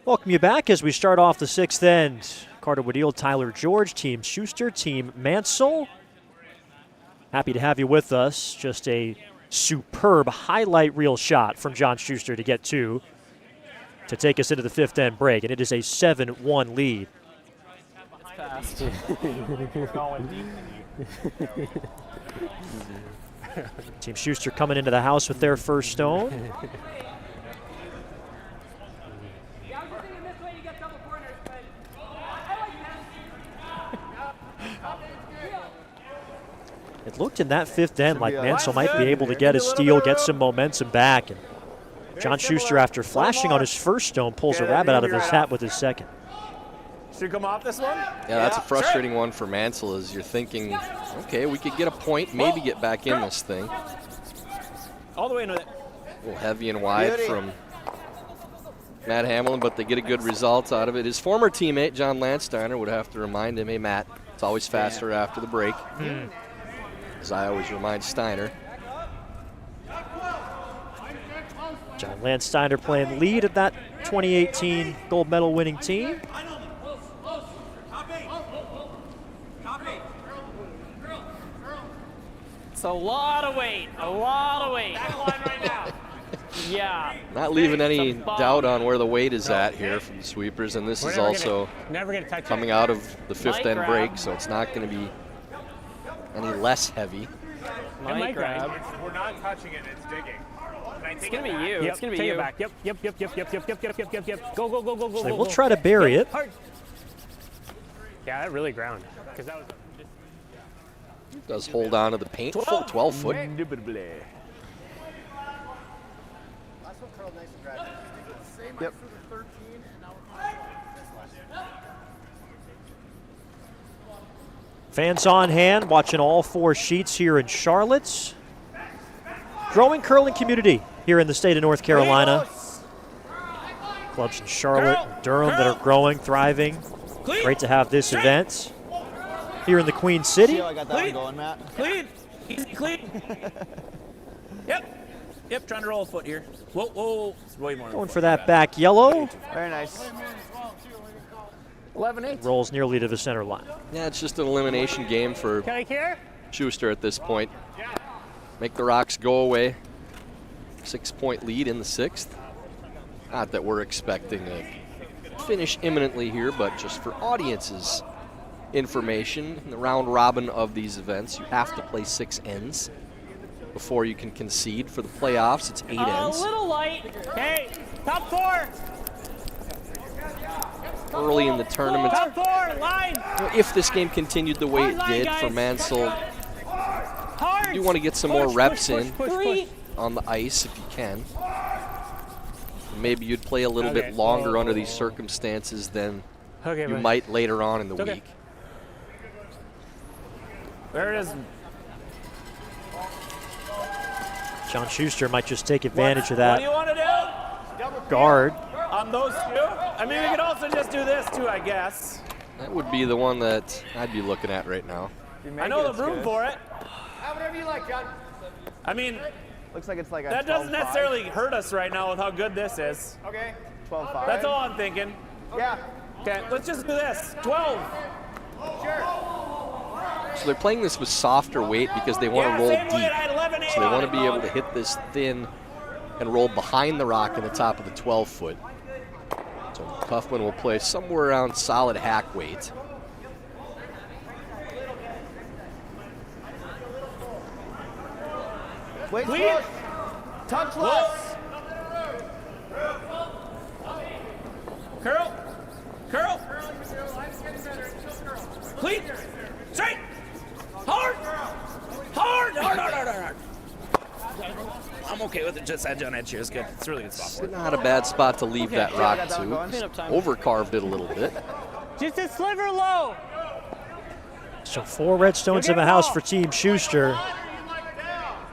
Speaker 2: Welcome you back as we start off the sixth end. Carter Woodeel, Tyler George, Team Shuster, Team Mansell. Happy to have you with us. Just a superb highlight reel shot from John Shuster to get to take us into the fifth end break, and it is a 7-1 lead. Team Shuster coming into the house with their first stone. It looked in that fifth end like Mansell might be able to get a steal, get some momentum back, and John Shuster, after flashing on his first stone, pulls a rabbit out of his hat with his second.
Speaker 4: Should come off this one?
Speaker 3: Yeah, that's a frustrating one for Mansell, as you're thinking, okay, we could get a point, maybe get back in this thing.
Speaker 4: All the way into it.
Speaker 3: A little heavy and wide from Matt Hamlin, but they get a good result out of it. His former teammate, John Landsteiner, would have to remind him, hey, Matt, it's always faster after the break, as I always remind Steiner.
Speaker 2: John Landsteiner playing lead of that 2018 gold medal winning team.
Speaker 10: It's a lot of weight. A lot of weight. Yeah.
Speaker 3: Not leaving any doubt on where the weight is at here from the sweepers, and this is also coming out of the fifth end break, so it's not going to be any less heavy.
Speaker 10: Mike grab.
Speaker 4: We're not touching it, it's digging.
Speaker 10: It's going to be you.
Speaker 6: Yep,
Speaker 10: It's going to be
Speaker 6: take
Speaker 10: you.
Speaker 6: it back. Yep. Go.
Speaker 2: So we'll try to bury it.
Speaker 6: Hard. Yeah, that really ground. Because that was.
Speaker 3: Does hold on to the paint, full 12 foot.
Speaker 5: Yep.
Speaker 2: Fans on hand, watching all 4 sheets here in Charlotte. Growing curling community here in the state of North Carolina. Clubs in Charlotte and Durham that are growing, thriving. Great to have this event here in the Queen City.
Speaker 5: See how I got that one going, Matt?
Speaker 4: Clean. Easy clean. Yep, trying to roll a foot here. Whoa. It's way more.
Speaker 2: Going for that back yellow.
Speaker 5: Very nice.
Speaker 4: 11-8.
Speaker 2: Rolls nearly to the center line.
Speaker 3: Yeah, it's just an elimination game for Shuster at this point. Make the rocks go away. 6-point lead in the 6th. Not that we're expecting a finish imminently here, but just for audiences' information, in the round robin of these events, you have to play 6 ends before you can concede. For the playoffs, it's 8 ends.
Speaker 10: A little light. Hey, top 4.
Speaker 3: Early in the tournament,
Speaker 10: Top 4, line.
Speaker 3: if this game continued the way it did for Mansell, you want to get some more reps in on the ice if you can. Maybe you'd play a little bit longer under these circumstances than you might later on in the week.
Speaker 4: There it is.
Speaker 2: John Shuster might just take advantage of that.
Speaker 4: What do you want to do?
Speaker 2: Guard.
Speaker 4: On those 2? I mean, we could also just do this too, I guess.
Speaker 3: That would be the one that I'd be looking at right now.
Speaker 4: I know the room for it.
Speaker 11: Whatever you like, John.
Speaker 4: I mean,
Speaker 5: looks like it's like a
Speaker 4: that doesn't
Speaker 5: 12-5.
Speaker 4: necessarily hurt us right now with how good this is.
Speaker 11: Okay.
Speaker 5: 12-5.
Speaker 4: That's all I'm thinking.
Speaker 5: Yeah.
Speaker 4: Okay, let's just do this. 12.
Speaker 11: Sure.
Speaker 3: So they're playing this with softer weight because they want to roll deep. So they want to be able to hit this thin and roll behind the rock in the top of the 12-foot. So Huffman will play somewhere around solid hack weight.
Speaker 5: Wait, close. Touch less.
Speaker 4: Curl. Clean. Straight. Hard. I'm okay with it. Just edge on edge here. It's good. It's a really good spot for it.
Speaker 3: Not a bad spot to leave that rock to. Overcarved it a little bit.
Speaker 8: Just a sliver low.
Speaker 2: So 4 red stones in the house for Team Shuster.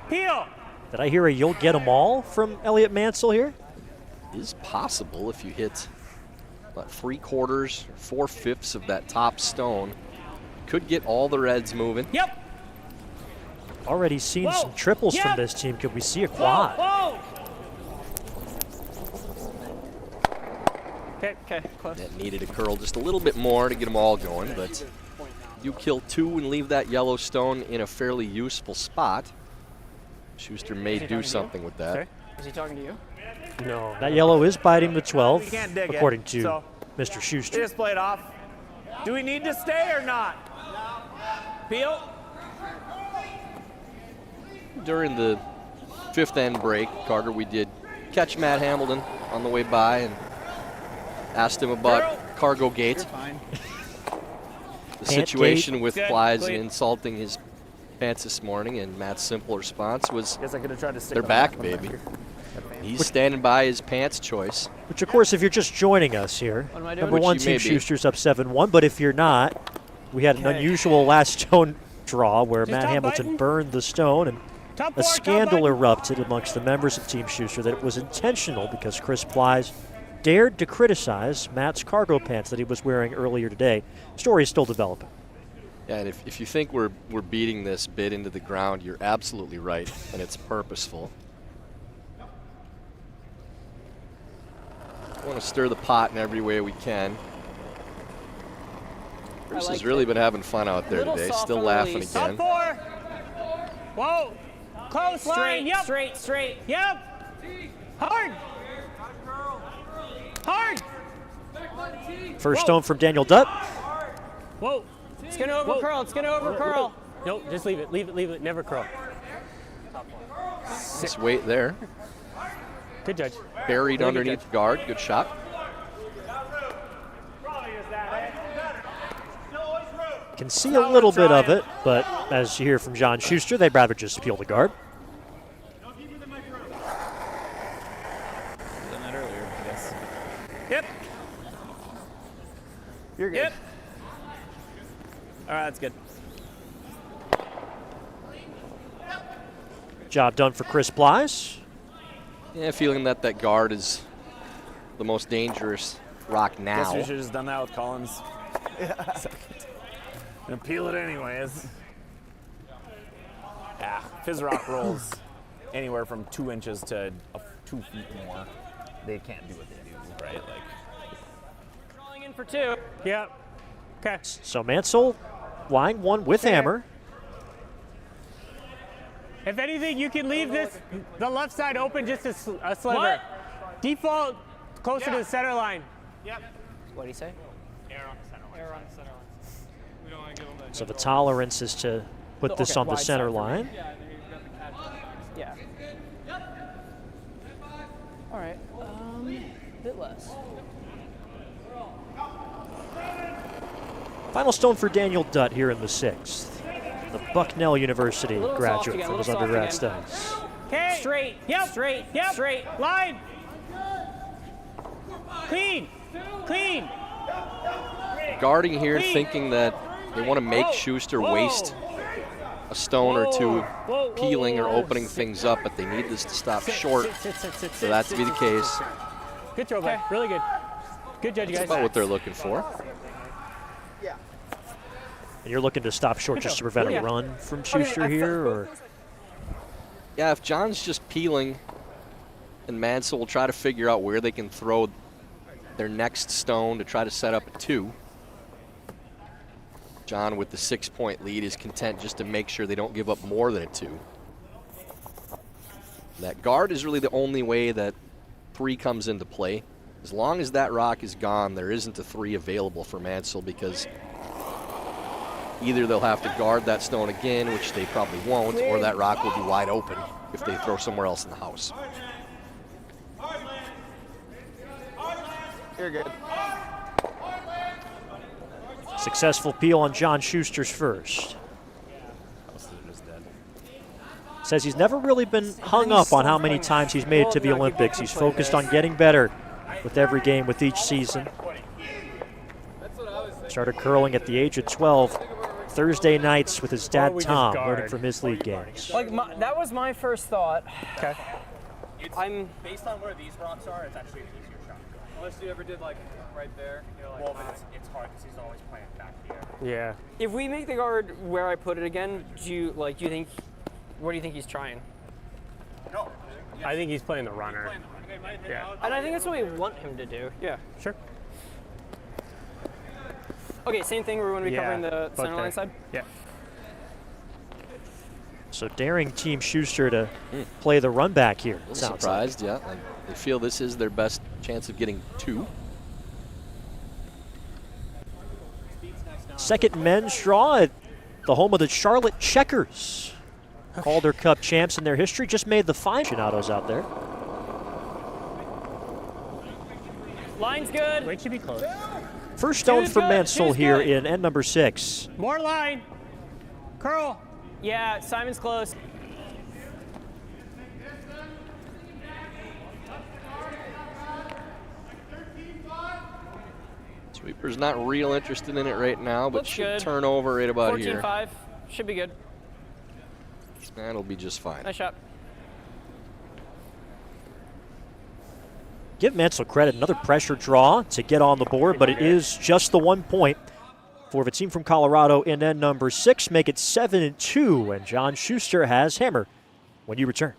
Speaker 8: Peel.
Speaker 2: Did I hear a "you'll get them all" from Elliott Mansell here?
Speaker 3: It is possible if you hit about 3/4 or 4/5 of that top stone. Could get all the reds moving.
Speaker 8: Yep.
Speaker 2: Already seen some triples from this team. Could we see a quad?
Speaker 10: Okay, close.
Speaker 3: That needed to curl just a little bit more to get them all going, but you kill 2 and leave that yellow stone in a fairly useful spot. Shuster may do something with that.
Speaker 10: Is he talking to you?
Speaker 2: No. That yellow is biting the 12,
Speaker 4: You can't dig
Speaker 2: according
Speaker 4: it,
Speaker 2: to
Speaker 4: so
Speaker 2: Mr.
Speaker 4: you
Speaker 2: Shuster.
Speaker 4: just play it off. Do we need to stay or not? Peel.
Speaker 3: During the 5th end break, Carter, we did catch Matt Hamilton on the way by and asked him about Cargo Gate. The situation with flies insulting his pants this morning, and Matt's simple response was,
Speaker 4: Guess I could have tried to stick
Speaker 3: they're
Speaker 4: the
Speaker 3: back,
Speaker 4: back one
Speaker 3: baby.
Speaker 4: here.
Speaker 3: He's standing by his pants choice.
Speaker 2: Which, of course, if you're just joining us here,
Speaker 10: What am I doing?
Speaker 2: number one,
Speaker 3: Which you
Speaker 2: Team
Speaker 3: may be.
Speaker 2: Schuster's up 7-1. But if you're not, we had an unusual last stone draw where Matt Hamilton burned the stone, and a scandal erupted amongst the members of Team Schuster that it was intentional because Chris Plies dared to criticize Matt's cargo pants that he was wearing earlier today. Story is still developing.
Speaker 3: Yeah, and if you think we're beating this bid into the ground, you're absolutely right, and it's purposeful. We want to stir the pot in every way we can. Bruce has really been having fun out there today, still laughing again.
Speaker 8: Top 4. Whoa. Close line. Yep.
Speaker 10: Straight.
Speaker 8: Yep. Hard. Hard.
Speaker 2: First stone from Daniel Dutt.
Speaker 8: Whoa.
Speaker 10: It's going to over-curl. It's going to over-curl.
Speaker 6: Nope, just leave it. Never curl.
Speaker 3: Just wait there.
Speaker 6: Good judge.
Speaker 3: Buried
Speaker 6: Really
Speaker 3: underneath
Speaker 6: good
Speaker 3: guard. Good shot.
Speaker 2: Can see a little bit of it, but as you hear from John Shuster, they'd rather just peel the guard.
Speaker 4: Done that earlier, I guess. Yep.
Speaker 5: You're good.
Speaker 4: Yep. All right, that's good.
Speaker 2: Job done for Chris Plies.
Speaker 3: Yeah, feeling that guard is the most dangerous rock
Speaker 4: Guess
Speaker 3: now.
Speaker 4: we should have just done that with Collins. And peel it anyways. Yeah, fizz rock rolls anywhere from 2 inches to 2 feet more. They can't do what they do, right? Like.
Speaker 10: Crawling in for 2.
Speaker 8: Yep. Okay.
Speaker 2: So Mansell flying one with hammer.
Speaker 8: If anything, you can leave the left side open just a sliver.
Speaker 10: What?
Speaker 8: Default closer to the center line.
Speaker 10: Yep. What do you say?
Speaker 8: Air on the center line. Air on the center line. We don't want to give them that.
Speaker 2: So the tolerance is to put this on the
Speaker 10: wide
Speaker 2: center
Speaker 10: side for me.
Speaker 2: line.
Speaker 10: Yeah. All right. A bit less.
Speaker 2: Final stone for Daniel Dutt here in the 6th. The Bucknell University
Speaker 10: little soft
Speaker 2: graduate
Speaker 10: again,
Speaker 2: from his
Speaker 10: little soft
Speaker 2: undergrad
Speaker 10: again.
Speaker 2: studies.
Speaker 8: Okay.
Speaker 10: Straight.
Speaker 8: Yep.
Speaker 10: Straight.
Speaker 8: Yep.
Speaker 10: Straight.
Speaker 8: Line. Clean. Clean.
Speaker 3: Guarding here, thinking that they want to make Schuster waste a stone or two peeling or opening things up, but they need this to stop short for that to be the case.
Speaker 8: Good throw back. Really good. Good judge,
Speaker 3: That's
Speaker 8: guys.
Speaker 3: about what they're looking for.
Speaker 2: And you're looking to stop short just to prevent a run from Schuster here, or?
Speaker 3: Yeah, if John's just peeling, and Mansell will try to figure out where they can throw their next stone to try to set up a 2. John, with the 6-point lead, is content just to make sure they don't give up more than a 2. That guard is really the only way that 3 comes into play. As long as that rock is gone, there isn't a 3 available for Mansell, because either they'll have to guard that stone again, which they probably won't, or that rock will be wide open if they throw somewhere else in the house.
Speaker 5: You're good.
Speaker 2: Successful peel on John Schuster's first. Says he's never really been hung up on how many times he's made it to the Olympics. He's focused on getting better with every game, with each season. Started curling at the age of 12, Thursday nights with his dad Tom, learning from his league games.
Speaker 10: Like that was my first thought.
Speaker 8: Okay.
Speaker 11: I'm based on where these rocks are. It's actually an easier shot. Unless you ever did like right there. You're like, well, it's hard because he's always playing back here.
Speaker 8: Yeah.
Speaker 10: If we make the guard where I put it again, do you think? What do you think he's trying?
Speaker 11: No.
Speaker 8: I think he's playing the runner. Yeah.
Speaker 10: And I think that's what we want him to do. Yeah.
Speaker 8: Sure.
Speaker 10: Okay, same thing. We're going to be covering the center line side.
Speaker 8: Yeah.
Speaker 2: So daring Team Schuster to play the run back here.
Speaker 3: A little surprised, yeah. And they feel this is their best chance of getting 2.
Speaker 2: Second men's draw at the home of the Charlotte Checkers. Calder Cup champs in their history. Just made the final. Aficionados out there.
Speaker 10: Line's good.
Speaker 8: Weight should be close.
Speaker 2: First stone
Speaker 10: Two's
Speaker 2: for
Speaker 10: good,
Speaker 2: Mansell
Speaker 10: two's
Speaker 2: here
Speaker 10: good.
Speaker 2: in end number 6.
Speaker 8: More line. Curl.
Speaker 10: Yeah, Simon's close.
Speaker 3: Sweeper's not real interested in it right now, but
Speaker 10: Looks
Speaker 3: should
Speaker 10: good.
Speaker 3: turn over right about here.
Speaker 10: 14-5. Should be good.
Speaker 3: That'll be just fine.
Speaker 10: Nice shot.
Speaker 2: Give Mansell credit, another pressure draw to get on the board, but it is just the 1 point for the team from Colorado in end number 6, make it 7-2, and John Shuster has hammer when you return.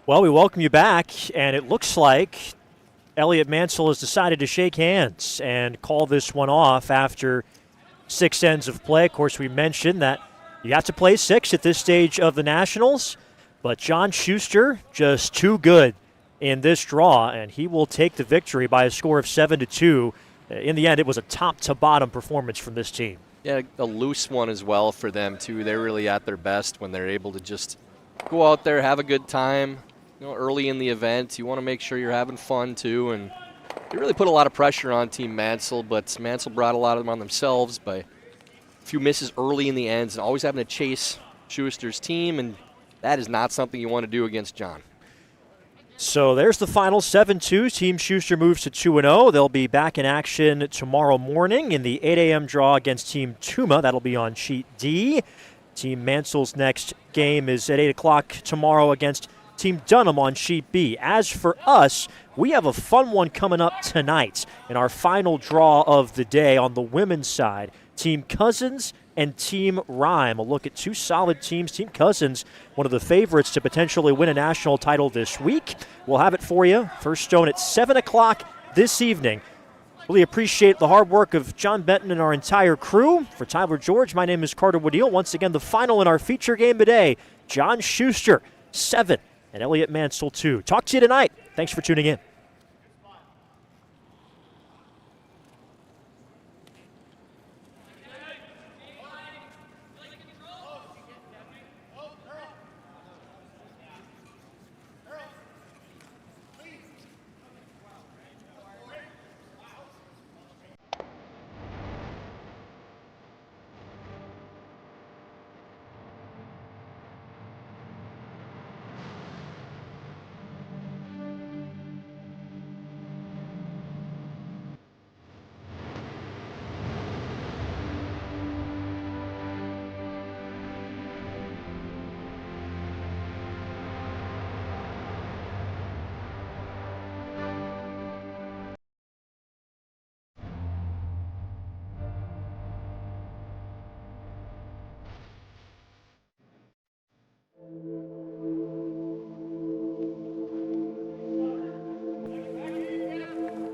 Speaker 2: Well, we welcome you back, and it looks like Elliott Mansell has decided to shake hands and call this one off after 6 ends of play. Of course, we mentioned that you have to play 6 at this stage of the Nationals, but John Shuster just too good in this draw, and he will take the victory by a score of 7-2. In the end, it was a top-to-bottom performance from this team.
Speaker 3: Yeah, a loose one as well for them, too. They're really at their best when they're able to just go out there, have a good time. You know, early in the event, you want to make sure you're having fun, too, and they really put a lot of pressure on Team Mansell, but Mansell brought a lot of them on themselves by a few misses early in the ends and always having to chase Schuster's team, and that is not something you want to do against John.
Speaker 2: So there's the final 7-2. Team Shuster moves to 2-0. They'll be back in action tomorrow morning in the 8 a.m. draw against Team Tuma. That'll be on Sheet D. Team Mansell's next game is at 8 o'clock tomorrow against Team Dunham on Sheet B. As for us, we have a fun one coming up tonight in our final draw of the day on the women's side. Team Cousins and Team Rhyme. A look at two solid teams. Team Cousins, one of the favorites to potentially win a national title this week. We'll have it for you. First stone at 7 o'clock this evening. Really appreciate the hard work of John Benton and our entire crew. For Tyler George, my name is Carter Woodeel. Once again, the final in our feature game today, John Shuster, 7, and Elliott Mansell, 2. Talk to you tonight. Thanks for tuning in.